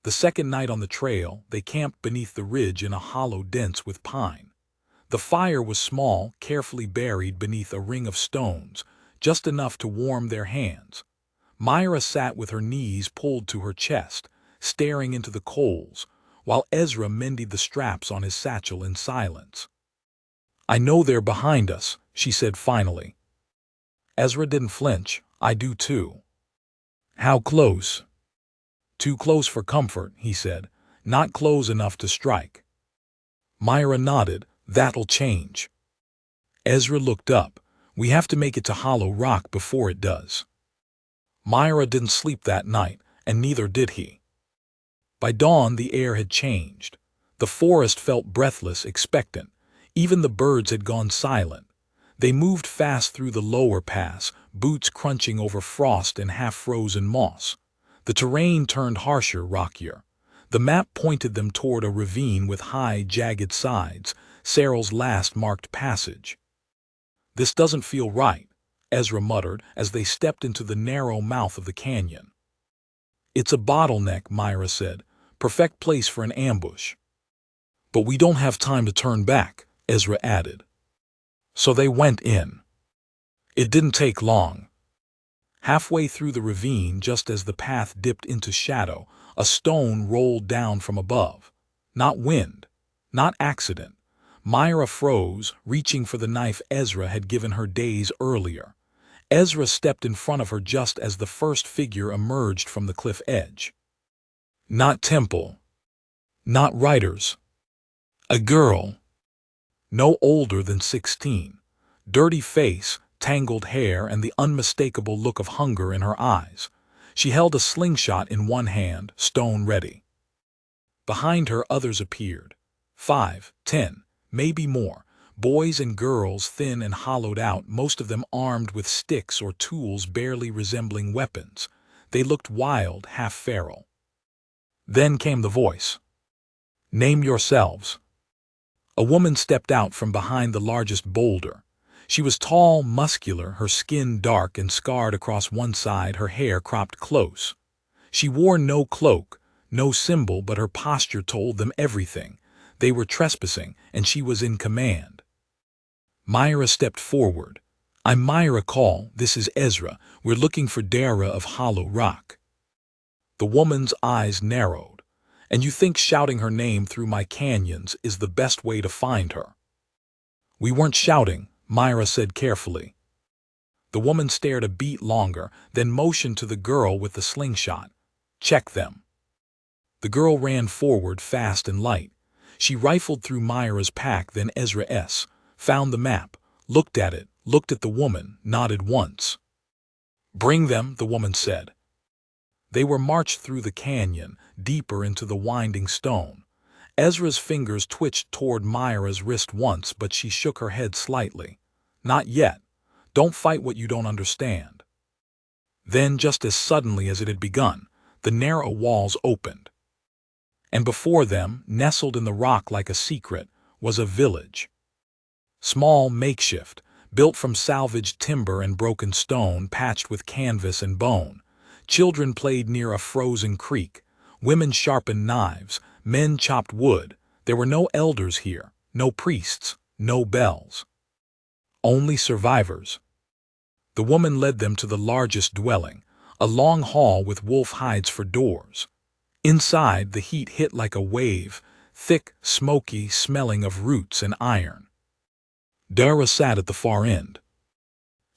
The second night on the trail, they camped beneath the ridge in a hollow dense with pine. The fire was small, carefully buried beneath a ring of stones, just enough to warm their hands. Myra sat with her knees pulled to her chest, staring into the coals, while Ezra mended the straps on his satchel in silence. "I know they're behind us," she said finally. Ezra didn't flinch. "I do too." "How close?" "Too close for comfort," he said. "Not close enough to strike." Myra nodded. "That'll change." Ezra looked up. "We have to make it to Hollow Rock before it does." Myra didn't sleep that night, and neither did he. By dawn, the air had changed. The forest felt breathless, expectant. Even the birds had gone silent. They moved fast through the lower pass, boots crunching over frost and half-frozen moss. The terrain turned harsher, rockier. The map pointed them toward a ravine with high, jagged sides, Cyril's last marked passage. "This doesn't feel right," Ezra muttered as they stepped into the narrow mouth of the canyon. "It's a bottleneck," Myra said. "Perfect place for an ambush." "But we don't have time to turn back," Ezra added. So they went in. It didn't take long. Halfway through the ravine, just as the path dipped into shadow, a stone rolled down from above. Not wind, not accident. Myra froze, reaching for the knife Ezra had given her days earlier. Ezra stepped in front of her just as the first figure emerged from the cliff edge. Not temple. Not riders. A girl. No older than 16. Dirty face, tangled hair, and the unmistakable look of hunger in her eyes. She held a slingshot in one hand, stone ready. Behind her, others appeared. 5, 10, maybe more. Boys and girls, thin and hollowed out, most of them armed with sticks or tools barely resembling weapons. They looked wild, half feral. Then came the voice. "Name yourselves." A woman stepped out from behind the largest boulder. She was tall, muscular, her skin dark and scarred across one side, her hair cropped close. She wore no cloak, no symbol, but her posture told them everything. They were trespassing, and she was in command. Myra stepped forward. "I'm Myra Call. This is Ezra. We're looking for Dara of Hollow Rock." The woman's eyes narrowed. "And you think shouting her name through my canyons is the best way to find her?" "We weren't shouting," Myra said carefully. The woman stared a beat longer, then motioned to the girl with the slingshot. "Check them." The girl ran forward, fast and light. She rifled through Myra's pack, then Ezra's, found the map, looked at it, looked at the woman, nodded once. "Bring them," the woman said. They were marched through the canyon, deeper into the winding stone. Ezra's fingers twitched toward Myra's wrist once, but she shook her head slightly. "Not yet. Don't fight what you don't understand." Then, just as suddenly as it had begun, the narrow walls opened. And before them, nestled in the rock like a secret, was a village. Small, makeshift, built from salvaged timber and broken stone, patched with canvas and bone. Children played near a frozen creek. Women sharpened knives. Men chopped wood. There were no elders here, no priests, no bells. Only survivors. The woman led them to the largest dwelling, a long hall with wolf hides for doors. Inside, the heat hit like a wave, thick, smoky, smelling of roots and iron. Dara sat at the far end.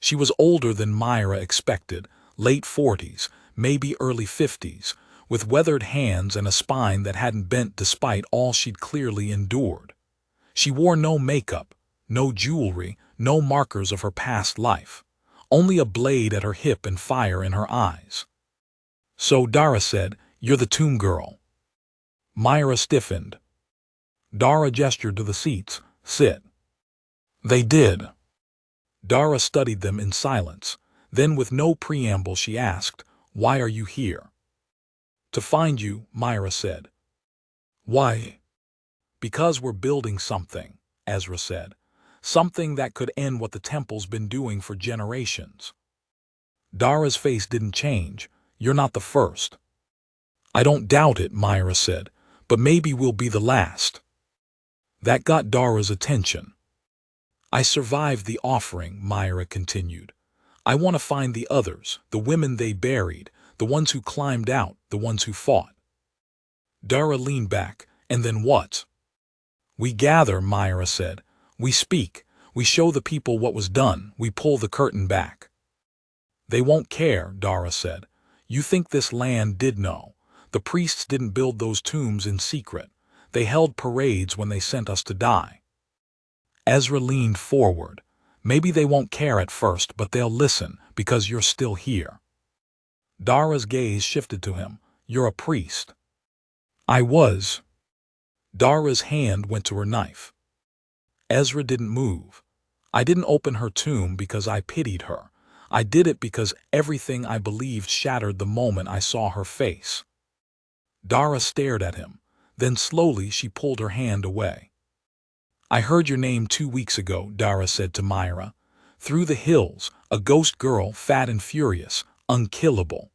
She was older than Myra expected, late 40s, maybe early 50s, with weathered hands and a spine that hadn't bent despite all she'd clearly endured. She wore no makeup, no jewelry, no markers of her past life, only a blade at her hip and fire in her eyes. "So," Dara said, "you're the tomb girl." Myra stiffened. Dara gestured to the seats. "Sit." They did. Dara studied them in silence. Then, with no preamble, she asked, "Why are you here?" "To find you," Myra said. "Why?" "Because we're building something," Ezra said. "Something that could end what the temple's been doing for generations." Dara's face didn't change. "You're not the first." "I don't doubt it," Myra said, "but maybe we'll be the last." That got Dara's attention. "I survived the offering," Myra continued. I want to find the others, the women they buried, the ones who climbed out, the ones who fought. Dara leaned back. And then what? We gather, Myra said. We speak. We show the people what was done. We pull the curtain back. They won't care, Dara said. You think this land did know. The priests didn't build those tombs in secret. They held parades when they sent us to die. Ezra leaned forward. Maybe they won't care at first, but they'll listen, because you're still here. Dara's gaze shifted to him. You're a priest. I was. Dara's hand went to her knife. Ezra didn't move. I didn't open her tomb because I pitied her. I did it because everything I believed shattered the moment I saw her face. Dara stared at him. Then slowly she pulled her hand away. I heard your name 2 weeks ago, Dara said to Myra. Through the hills, a ghost girl, fat and furious, unkillable.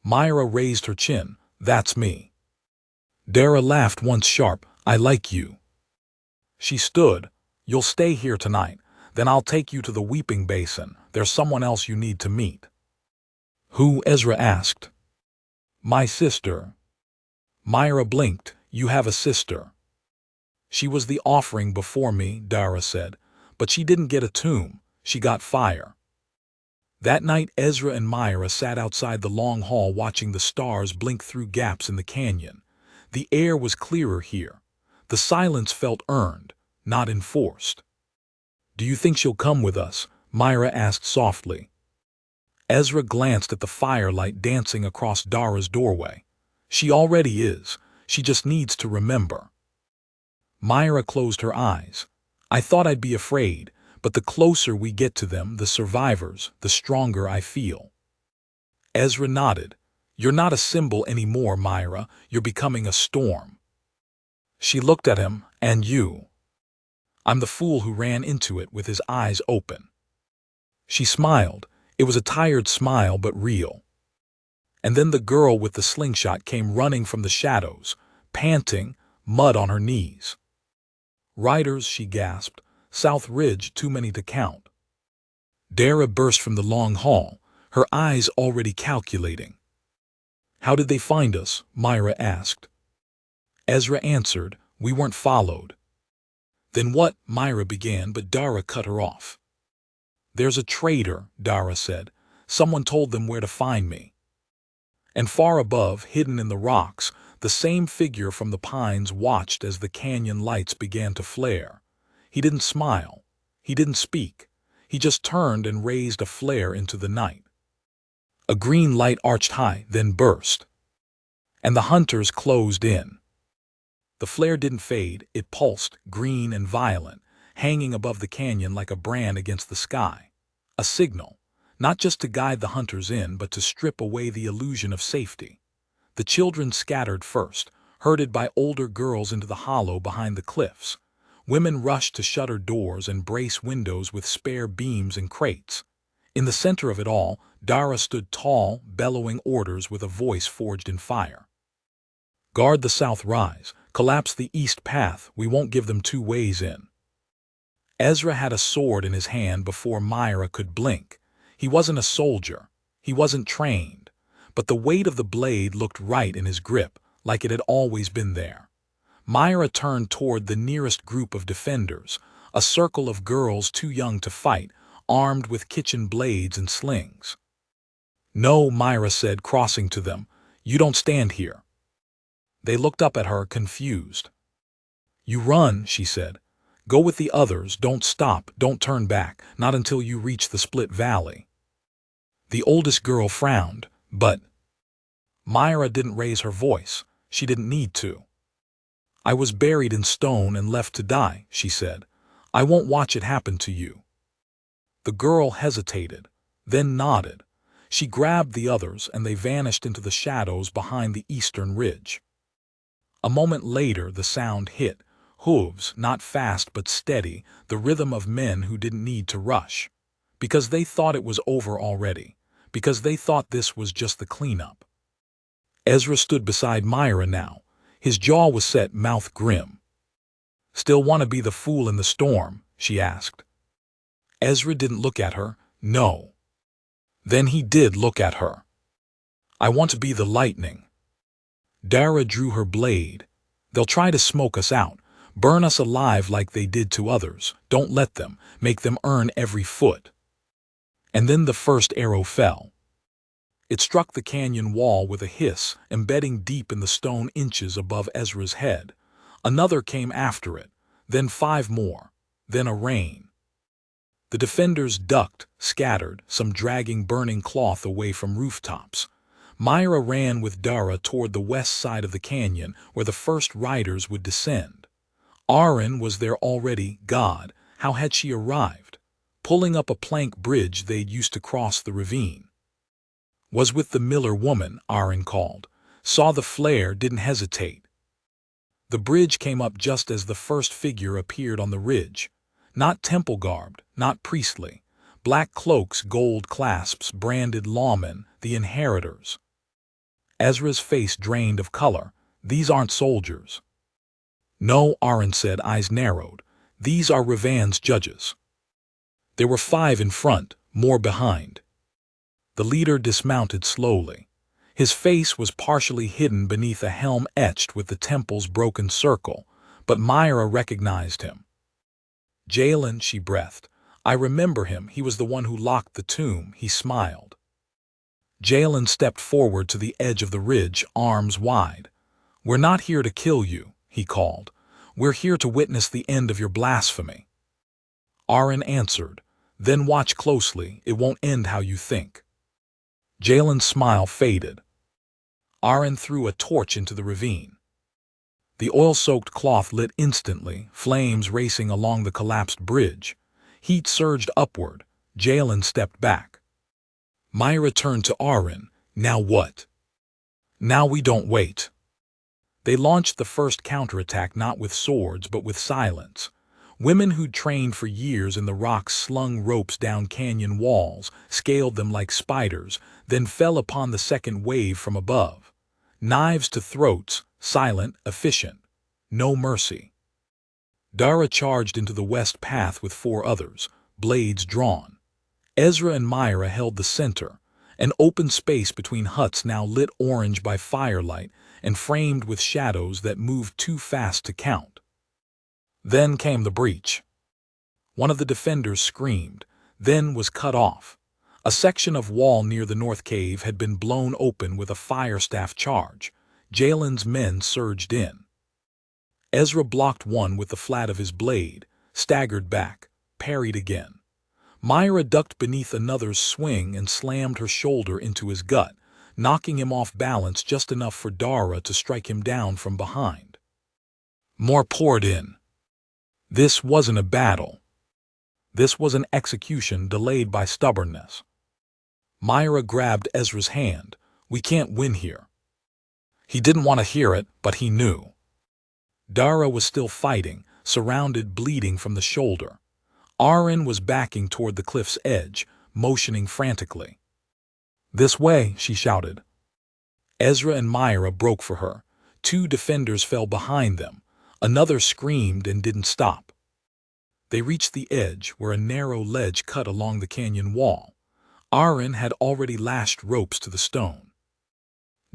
Myra raised her chin. That's me. Dara laughed once sharp. I like you. She stood. You'll stay here tonight. Then I'll take you to the weeping basin. There's someone else you need to meet. Who? Ezra asked. My sister. Myra blinked. You have a sister. She was the offering before me, Dara said. But she didn't get a tomb. She got fire. That night Ezra and Myra sat outside the long hall watching the stars blink through gaps in the canyon. The air was clearer here. The silence felt earned, not enforced. Do you think she'll come with us? Myra asked softly. Ezra glanced at the firelight dancing across Dara's doorway. She already is. She just needs to remember. Myra closed her eyes. I thought I'd be afraid, but the closer we get to them, the survivors, the stronger I feel. Ezra nodded. You're not a symbol anymore, Myra. You're becoming a storm. She looked at him. And you? I'm the fool who ran into it with his eyes open. She smiled. It was a tired smile, but real. And then the girl with the slingshot came running from the shadows, panting, mud on her knees. Riders, she gasped. South Ridge, too many to count. Dara burst from the long hall, her eyes already calculating. How did they find us? Myra asked. Ezra answered, we weren't followed. Then what? Myra began, but Dara cut her off. There's a traitor, Dara said. Someone told them where to find me. And far above, hidden in the rocks, the same figure from the pines watched as the canyon lights began to flare. He didn't smile. He didn't speak. He just turned and raised a flare into the night. A green light arched high, then burst. And the hunters closed in. The flare didn't fade. It pulsed, green and violent, hanging above the canyon like a brand against the sky. A signal, not just to guide the hunters in, but to strip away the illusion of safety. The children scattered first, herded by older girls into the hollow behind the cliffs. Women rushed to shutter doors and brace windows with spare beams and crates. In the center of it all, Dara stood tall, bellowing orders with a voice forged in fire. Guard the south rise. Collapse the east path. We won't give them 2 ways in. Ezra had a sword in his hand before Myra could blink. He wasn't a soldier. He wasn't trained. But the weight of the blade looked right in his grip, like it had always been there. Myra turned toward the nearest group of defenders, a circle of girls too young to fight, armed with kitchen blades and slings. No, Myra said, crossing to them. You don't stand here. They looked up at her, confused. You run, she said. Go with the others. Don't stop. Don't turn back. Not until you reach the split valley. The oldest girl frowned, but Myra didn't raise her voice. She didn't need to. I was buried in stone and left to die, she said. I won't watch it happen to you. The girl hesitated, then nodded. She grabbed the others and they vanished into the shadows behind the eastern ridge. A moment later the sound hit, hooves, not fast but steady, the rhythm of men who didn't need to rush. Because they thought it was over already. Because they thought this was just the cleanup. Ezra stood beside Myra now. His jaw was set, mouth grim. Still want to be the fool in the storm? She asked. Ezra didn't look at her. No. Then he did look at her. "I want to be the lightning." Dara drew her blade. "They'll try to smoke us out, burn us alive like they did to others. Don't let them. Make them earn every foot." And then the first arrow fell. It struck the canyon wall with a hiss, embedding deep in the stone inches above Ezra's head. Another came after it, then 5 more, then a rain. The defenders ducked, scattered, some dragging burning cloth away from rooftops. Myra ran with Dara toward the west side of the canyon where the first riders would descend. Aaron was there already. God, how had she arrived? Pulling up a plank bridge they'd used to cross the ravine. "Was with the Miller woman," Aaron called. Saw the flare, didn't hesitate. The bridge came up just as the first figure appeared on the ridge. Not temple-garbed, not priestly. Black cloaks, gold clasps, branded lawmen, the inheritors. Ezra's face drained of color. "These aren't soldiers." "No," Aaron said, eyes narrowed. "These are Ravan's judges." There were 5 in front, more behind. The leader dismounted slowly. His face was partially hidden beneath a helm etched with the temple's broken circle, but Myra recognized him. "Jalen," she breathed. "I remember him. He was the one who locked the tomb." He smiled. Jalen stepped forward to the edge of the ridge, arms wide. "We're not here to kill you," he called. "We're here to witness the end of your blasphemy." Aaron answered, "Then watch closely. It won't end how you think." Jalen's smile faded. Aaron threw a torch into the ravine. The oil-soaked cloth lit instantly, flames racing along the collapsed bridge. Heat surged upward. Jalen stepped back. Myra turned to Aaron. "Now what?" "Now we don't wait." They launched the first counterattack not with swords but with silence. Women who'd trained for years in the rocks slung ropes down canyon walls, scaled them like spiders, then fell upon the second wave from above. Knives to throats, silent, efficient. No mercy. Dara charged into the west path with 4 others, blades drawn. Ezra and Myra held the center, an open space between huts now lit orange by firelight and framed with shadows that moved too fast to count. Then came the breach. One of the defenders screamed, then was cut off. A section of wall near the north cave had been blown open with a fire staff charge. Jalen's men surged in. Ezra blocked one with the flat of his blade, staggered back, parried again. Myra ducked beneath another's swing and slammed her shoulder into his gut, knocking him off balance just enough for Dara to strike him down from behind. More poured in. This wasn't a battle. This was an execution delayed by stubbornness. Myra grabbed Ezra's hand. "We can't win here." He didn't want to hear it, but he knew. Dara was still fighting, surrounded, bleeding from the shoulder. Aaron was backing toward the cliff's edge, motioning frantically. "This way," she shouted. Ezra and Myra broke for her. 2 defenders fell behind them. Another screamed and didn't stop. They reached the edge where a narrow ledge cut along the canyon wall. Aaron had already lashed ropes to the stone.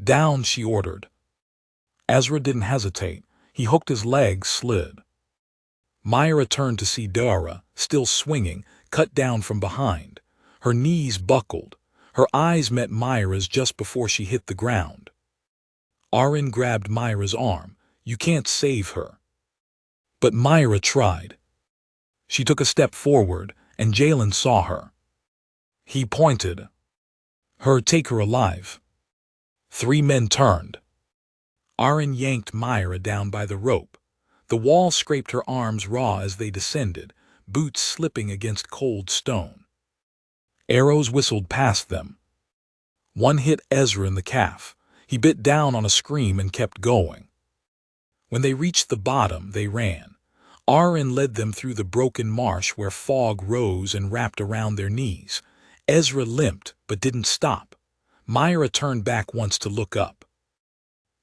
"Down," she ordered. Ezra didn't hesitate. He hooked his legs, slid. Myra turned to see Dara, still swinging, cut down from behind. Her knees buckled. Her eyes met Myra's just before she hit the ground. Aaron grabbed Myra's arm. "You can't save her." But Myra tried. She took a step forward, and Jalen saw her. He pointed. Take her alive." 3 men turned. Aaron yanked Myra down by the rope. The wall scraped her arms raw as they descended, boots slipping against cold stone. Arrows whistled past them. One hit Ezra in the calf. He bit down on a scream and kept going. When they reached the bottom, they ran. Aaron led them through the broken marsh where fog rose and wrapped around their knees. Ezra limped, but didn't stop. Myra turned back once to look up.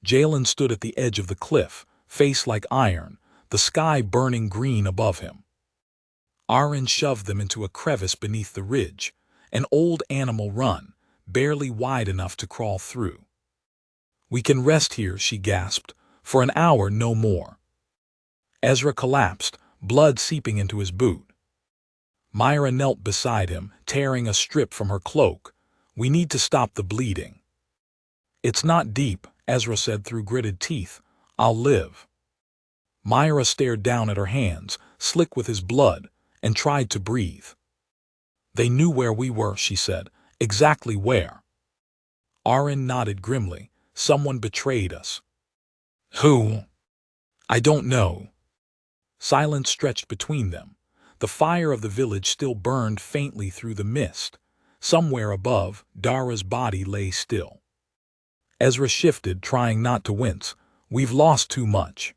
Jalen stood at the edge of the cliff, face like iron, the sky burning green above him. Aaron shoved them into a crevice beneath the ridge. An old animal run, barely wide enough to crawl through. "We can rest here," she gasped. "For an hour, no more." Ezra collapsed, blood seeping into his boot. Myra knelt beside him, tearing a strip from her cloak. "We need to stop the bleeding." "It's not deep," Ezra said through gritted teeth. "I'll live." Myra stared down at her hands, slick with his blood, and tried to breathe. "They knew where we were," she said. "Exactly where." Aaron nodded grimly. "Someone betrayed us." "Who?" "I don't know." Silence stretched between them. The fire of the village still burned faintly through the mist. Somewhere above, Dara's body lay still. Ezra shifted, trying not to wince. "We've lost too much."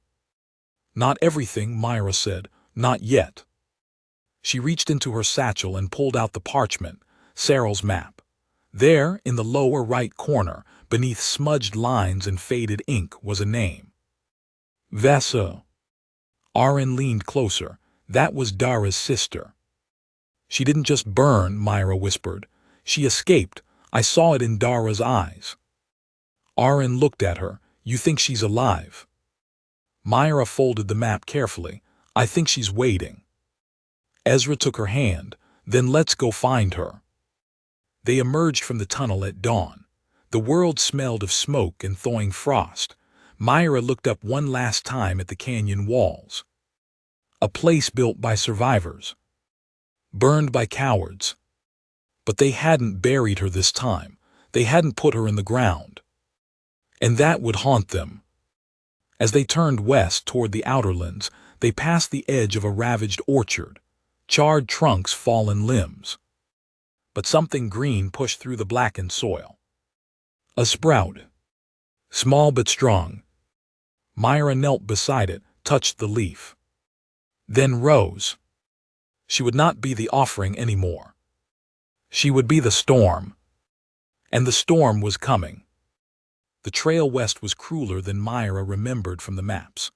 "Not everything," Myra said. "Not yet." She reached into her satchel and pulled out the parchment, Cyril's map. There, in the lower right corner, beneath smudged lines and faded ink, was a name. Vesa. Aaron leaned closer. That was Dara's sister. "She didn't just burn," Myra whispered. "She escaped. I saw it in Dara's eyes." Aaron looked at her. "You think she's alive?" Myra folded the map carefully. "I think she's waiting." Ezra took her hand. "Then let's go find her." They emerged from the tunnel at dawn. The world smelled of smoke and thawing frost. Myra looked up one last time at the canyon walls. A place built by survivors. Burned by cowards. But they hadn't buried her this time. They hadn't put her in the ground. And that would haunt them. As they turned west toward the outerlands, they passed the edge of a ravaged orchard. Charred trunks, fallen limbs. But something green pushed through the blackened soil. A sprout. Small but strong. Myra knelt beside it, touched the leaf. Then rose. She would not be the offering anymore. She would be the storm. And the storm was coming. The trail west was crueler than Myra remembered from the maps.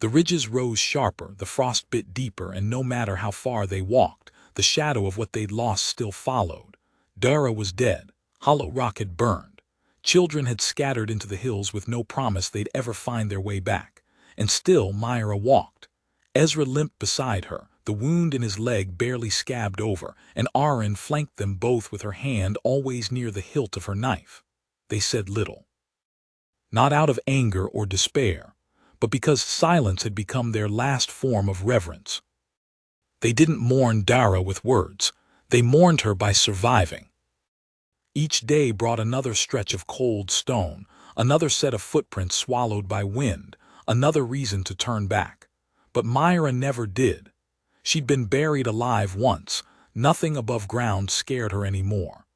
The ridges rose sharper, the frost bit deeper, and no matter how far they walked, the shadow of what they'd lost still followed. Dara was dead. Hollow Rock had burned. Children had scattered into the hills with no promise they'd ever find their way back. And still Myra walked. Ezra limped beside her, the wound in his leg barely scabbed over, and Aaron flanked them both with her hand always near the hilt of her knife. They said little. Not out of anger or despair, but because silence had become their last form of reverence. They didn't mourn Dara with words. They mourned her by surviving. Each day brought another stretch of cold stone, another set of footprints swallowed by wind, another reason to turn back. But Myra never did. She'd been buried alive once. Nothing above ground scared her anymore.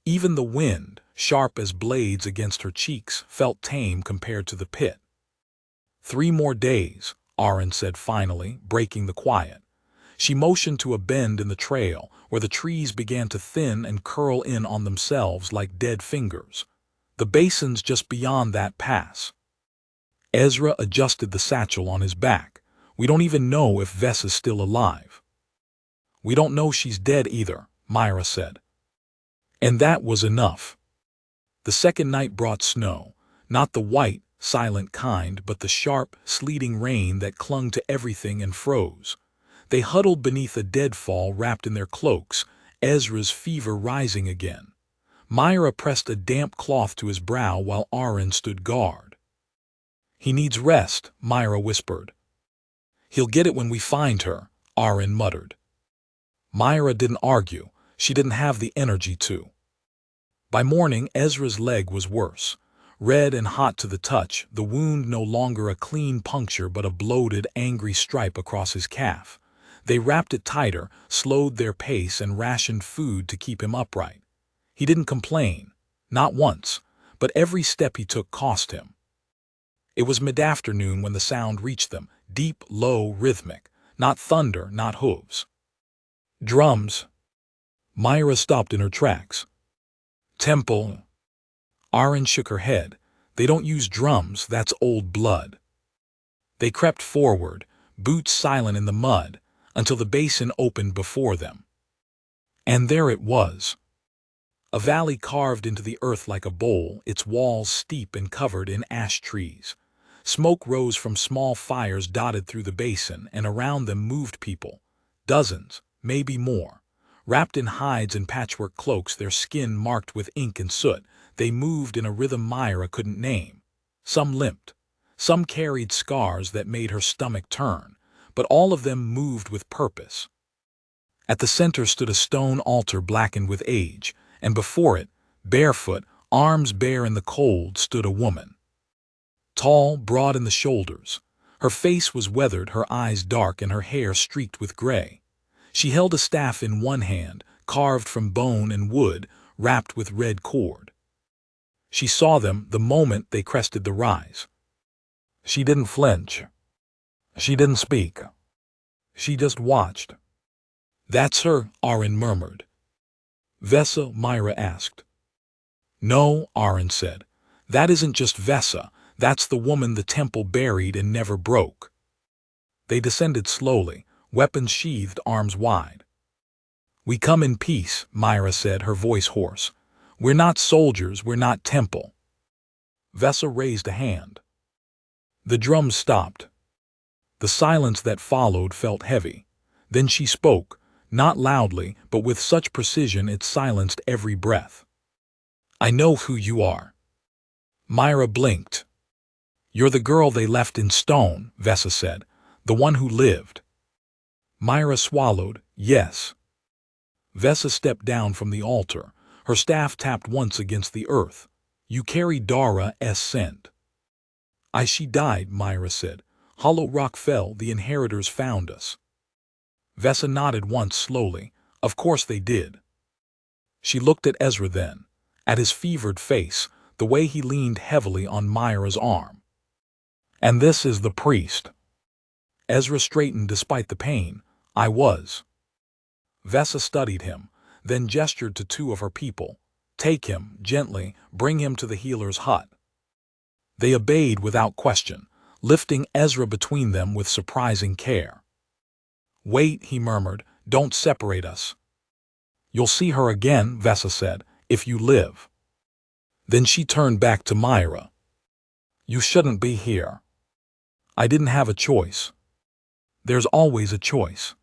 Even the wind, sharp as blades against her cheeks, felt tame compared to the pit. 3 more days, Aaron said finally, breaking the quiet. She motioned to a bend in the trail, where the trees began to thin and curl in on themselves like dead fingers. The basin's just beyond that pass. Ezra adjusted the satchel on his back. "We don't even know if Vess is still alive." "We don't know she's dead either," Myra said. And that was enough. The second night brought snow, not the white, silent kind, but the sharp, sleeting rain that clung to everything and froze. They huddled beneath a deadfall wrapped in their cloaks, Ezra's fever rising again. Myra pressed a damp cloth to his brow while Aaron stood guard. "He needs rest," Myra whispered. "He'll get it when we find her," Aaron muttered. Myra didn't argue. She didn't have the energy to. By morning, Ezra's leg was worse. Red and hot to the touch, the wound no longer a clean puncture but a bloated, angry stripe across his calf. They wrapped it tighter, slowed their pace, and rationed food to keep him upright. He didn't complain. Not once. But every step he took cost him. It was mid-afternoon when the sound reached them, deep, low, rhythmic. Not thunder, not hooves. Drums. Myra stopped in her tracks. Temple. Aaron shook her head. "They don't use drums, that's old blood." They crept forward, boots silent in the mud, until the basin opened before them. And there it was. A valley carved into the earth like a bowl, its walls steep and covered in ash trees. Smoke rose from small fires dotted through the basin, and around them moved people. Dozens, maybe more. Wrapped in hides and patchwork cloaks, their skin marked with ink and soot, they moved in a rhythm Myra couldn't name. Some limped. Some carried scars that made her stomach turn, but all of them moved with purpose. At the center stood a stone altar blackened with age, and before it, barefoot, arms bare in the cold, stood a woman. Tall, broad in the shoulders. Her face was weathered, her eyes dark, and her hair streaked with gray. She held a staff in one hand, carved from bone and wood, wrapped with red cord. She saw them the moment they crested the rise. She didn't flinch. She didn't speak. She just watched. "That's her," Aaron murmured. "Vesa?" Myra asked. "No," Aaron said. "That isn't just Vesa. That's the woman the temple buried and never broke." They descended slowly, weapons sheathed, arms wide. "We come in peace," Myra said, her voice hoarse. "We're not soldiers, we're not temple." Vesa raised a hand. The drums stopped. The silence that followed felt heavy. Then she spoke, not loudly, but with such precision it silenced every breath. "I know who you are." Myra blinked. "You're the girl they left in stone," Vesa said. "The one who lived." Myra swallowed. "Yes." Vesa stepped down from the altar. Her staff tapped once against the earth. "You carry Dara's scent." She died," Myra said. "Hollow rock fell, the inheritors found us." Vesa nodded once slowly. "Of course they did." She looked at Ezra then, at his fevered face, the way he leaned heavily on Myra's arm. "And this is the priest." Ezra straightened despite the pain. "I was." Vesa studied him, then gestured to two of her people. "Take him, gently, bring him to the healer's hut." They obeyed without question, lifting Ezra between them with surprising care. "Wait," he murmured, "don't separate us." "You'll see her again," Vesa said, "if you live." Then she turned back to Myra. "You shouldn't be here." "I didn't have a choice." "There's always a choice."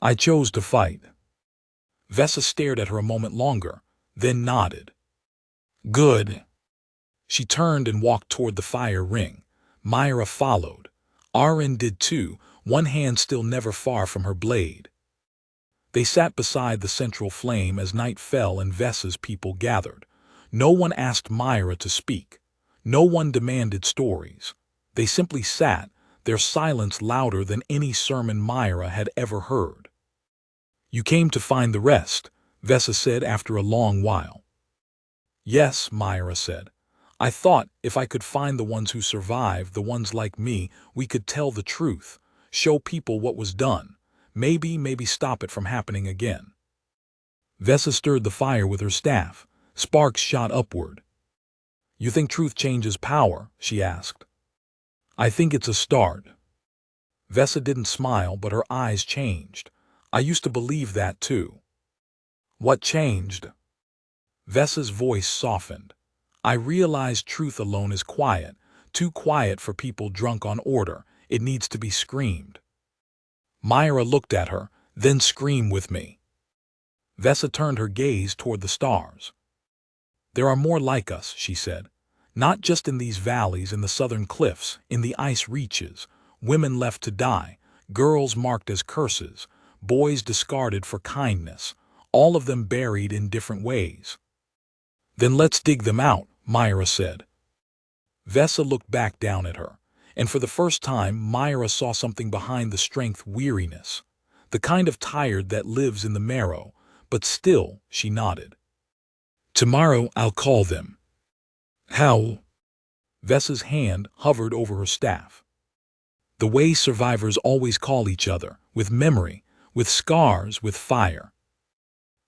"I chose to fight." Vesa stared at her a moment longer, then nodded. "Good." She turned and walked toward the fire ring. Myra followed. Aaron did too, one hand still never far from her blade. They sat beside the central flame as night fell and Vesa's people gathered. No one asked Myra to speak. No one demanded stories. They simply sat, their silence louder than any sermon Myra had ever heard. "You came to find the rest," Vesa said after a long while. "Yes," Myra said. "I thought if I could find the ones who survived, the ones like me, we could tell the truth, show people what was done, maybe stop it from happening again." Vesa stirred the fire with her staff. Sparks shot upward. "You think truth changes power?" she asked. "I think it's a start." Vesa didn't smile, but her eyes changed. "I used to believe that too." "What changed?" Vesa's voice softened. "I realized truth alone is quiet, too quiet for people drunk on order. It needs to be screamed." Myra looked at her. "Then scream with me." Vesa turned her gaze toward the stars. "There are more like us," she said. "Not just in these valleys, in the southern cliffs, in the ice reaches. Women left to die, girls marked as curses, boys discarded for kindness, all of them buried in different ways." "Then let's dig them out," Myra said. Vesa looked back down at her, and for the first time Myra saw something behind the strength: weariness, the kind of tired that lives in the marrow, but still, she nodded. "Tomorrow I'll call them." "How?" Vesa's hand hovered over her staff. "The way survivors always call each other, with memory, with scars, with fire."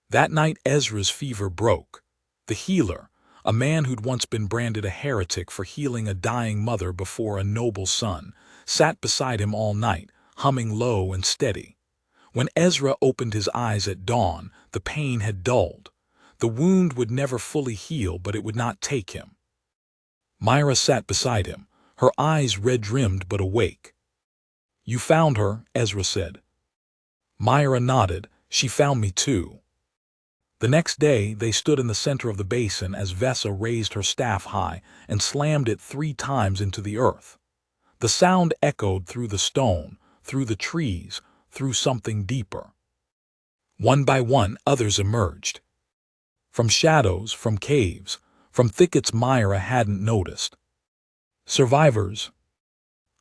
That night Ezra's fever broke. The healer, a man who'd once been branded a heretic for healing a dying mother before a noble son, sat beside him all night, humming low and steady. When Ezra opened his eyes at dawn, the pain had dulled. The wound would never fully heal, but it would not take him. Myra sat beside him, her eyes red-rimmed but awake. "You found her," Ezra said. Myra nodded. "She found me too." The next day, they stood in the center of the basin as Vesa raised her staff high and slammed it 3 times into the earth. The sound echoed through the stone, through the trees, through something deeper. One by one, others emerged. From shadows, from caves, from thickets Myra hadn't noticed. Survivors.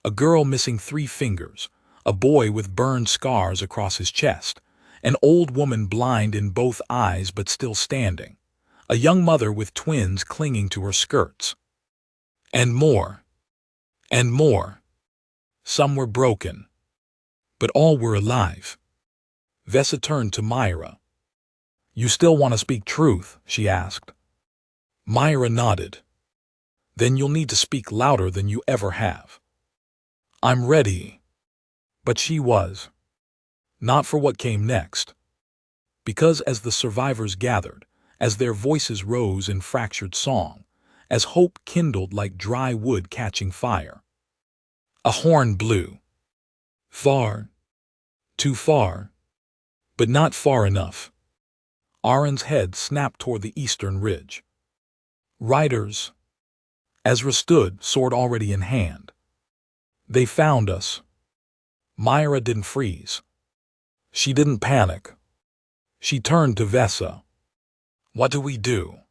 A girl missing 3 fingers, a boy with burned scars across his chest, an old woman blind in both eyes but still standing, a young mother with twins clinging to her skirts. And more. And more. Some were broken, but all were alive. Vesa turned to Myra. "You still want to speak truth?" she asked. Myra nodded. "Then you'll need to speak louder than you ever have." "I'm ready." But she was. Not for what came next. Because as the survivors gathered, as their voices rose in fractured song, as hope kindled like dry wood catching fire, a horn blew. Far. Too far. But not far enough. Aaron's head snapped toward the eastern ridge. "Riders." Ezra stood, sword already in hand. "They found us." Myra didn't freeze. She didn't panic. She turned to Vesa. "What do we do?"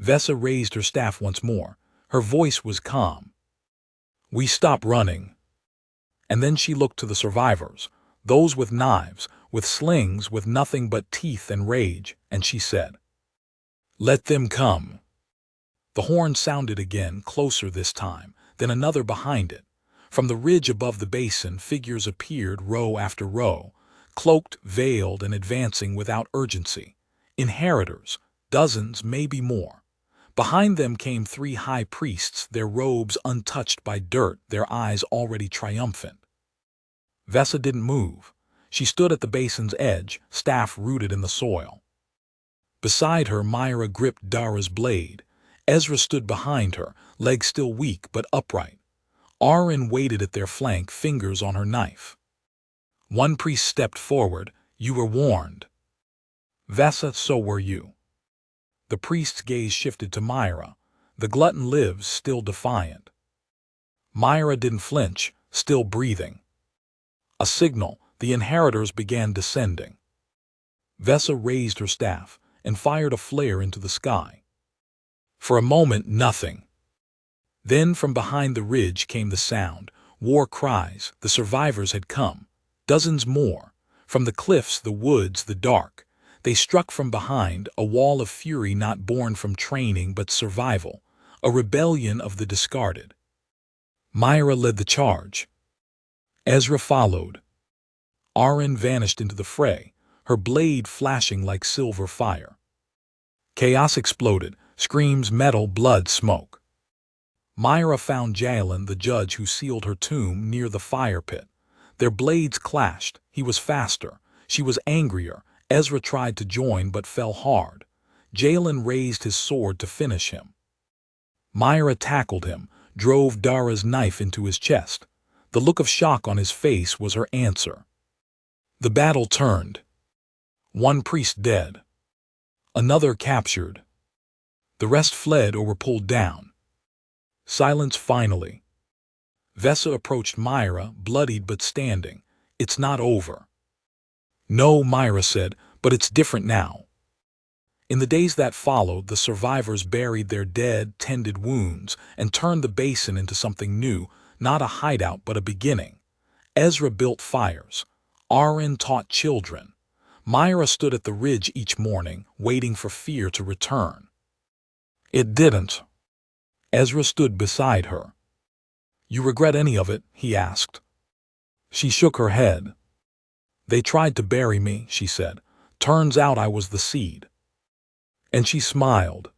Vesa raised her staff once more. Her voice was calm. "We stop running." And then she looked to the survivors, those with knives, with slings, with nothing but teeth and rage, and she said, "Let them come." The horn sounded again, closer this time, then another behind it. From the ridge above the basin, figures appeared row after row, cloaked, veiled, and advancing without urgency. Inheritors, dozens, maybe more. Behind them came 3 high priests, their robes untouched by dirt, their eyes already triumphant. Vesa didn't move. She stood at the basin's edge, staff rooted in the soil. Beside her, Myra gripped Dara's blade. Ezra stood behind her, legs still weak but upright. Aaron waited at their flank, fingers on her knife. One priest stepped forward. "You were warned." "Vesa, so were you." The priest's gaze shifted to Myra. "The glutton lives, still defiant." Myra didn't flinch, still breathing. A signal. The inheritors began descending. Vesa raised her staff and fired a flare into the sky. For a moment, nothing. Then from behind the ridge came the sound. War cries. The survivors had come. Dozens more. From the cliffs, the woods, the dark. They struck from behind, a wall of fury not born from training but survival, a rebellion of the discarded. Myra led the charge. Ezra followed. Aaron vanished into the fray, her blade flashing like silver fire. Chaos exploded, screams, metal, blood, smoke. Myra found Jalen, the judge who sealed her tomb, near the fire pit. Their blades clashed. He was faster. She was angrier. Ezra tried to join but fell hard. Jalen raised his sword to finish him. Myra tackled him, drove Dara's knife into his chest. The look of shock on his face was her answer. The battle turned. One priest dead. Another captured. The rest fled or were pulled down. Silence finally. Vesa approached Myra, bloodied but standing. "It's not over." "No," Myra said, "but it's different now." In the days that followed, the survivors buried their dead, tended wounds, and turned the basin into something new, not a hideout but a beginning. Ezra built fires. Aaron taught children. Myra stood at the ridge each morning, waiting for fear to return. It didn't. Ezra stood beside her. "You regret any of it?" he asked. She shook her head. "They tried to bury me," she said. "Turns out I was the seed." And she smiled.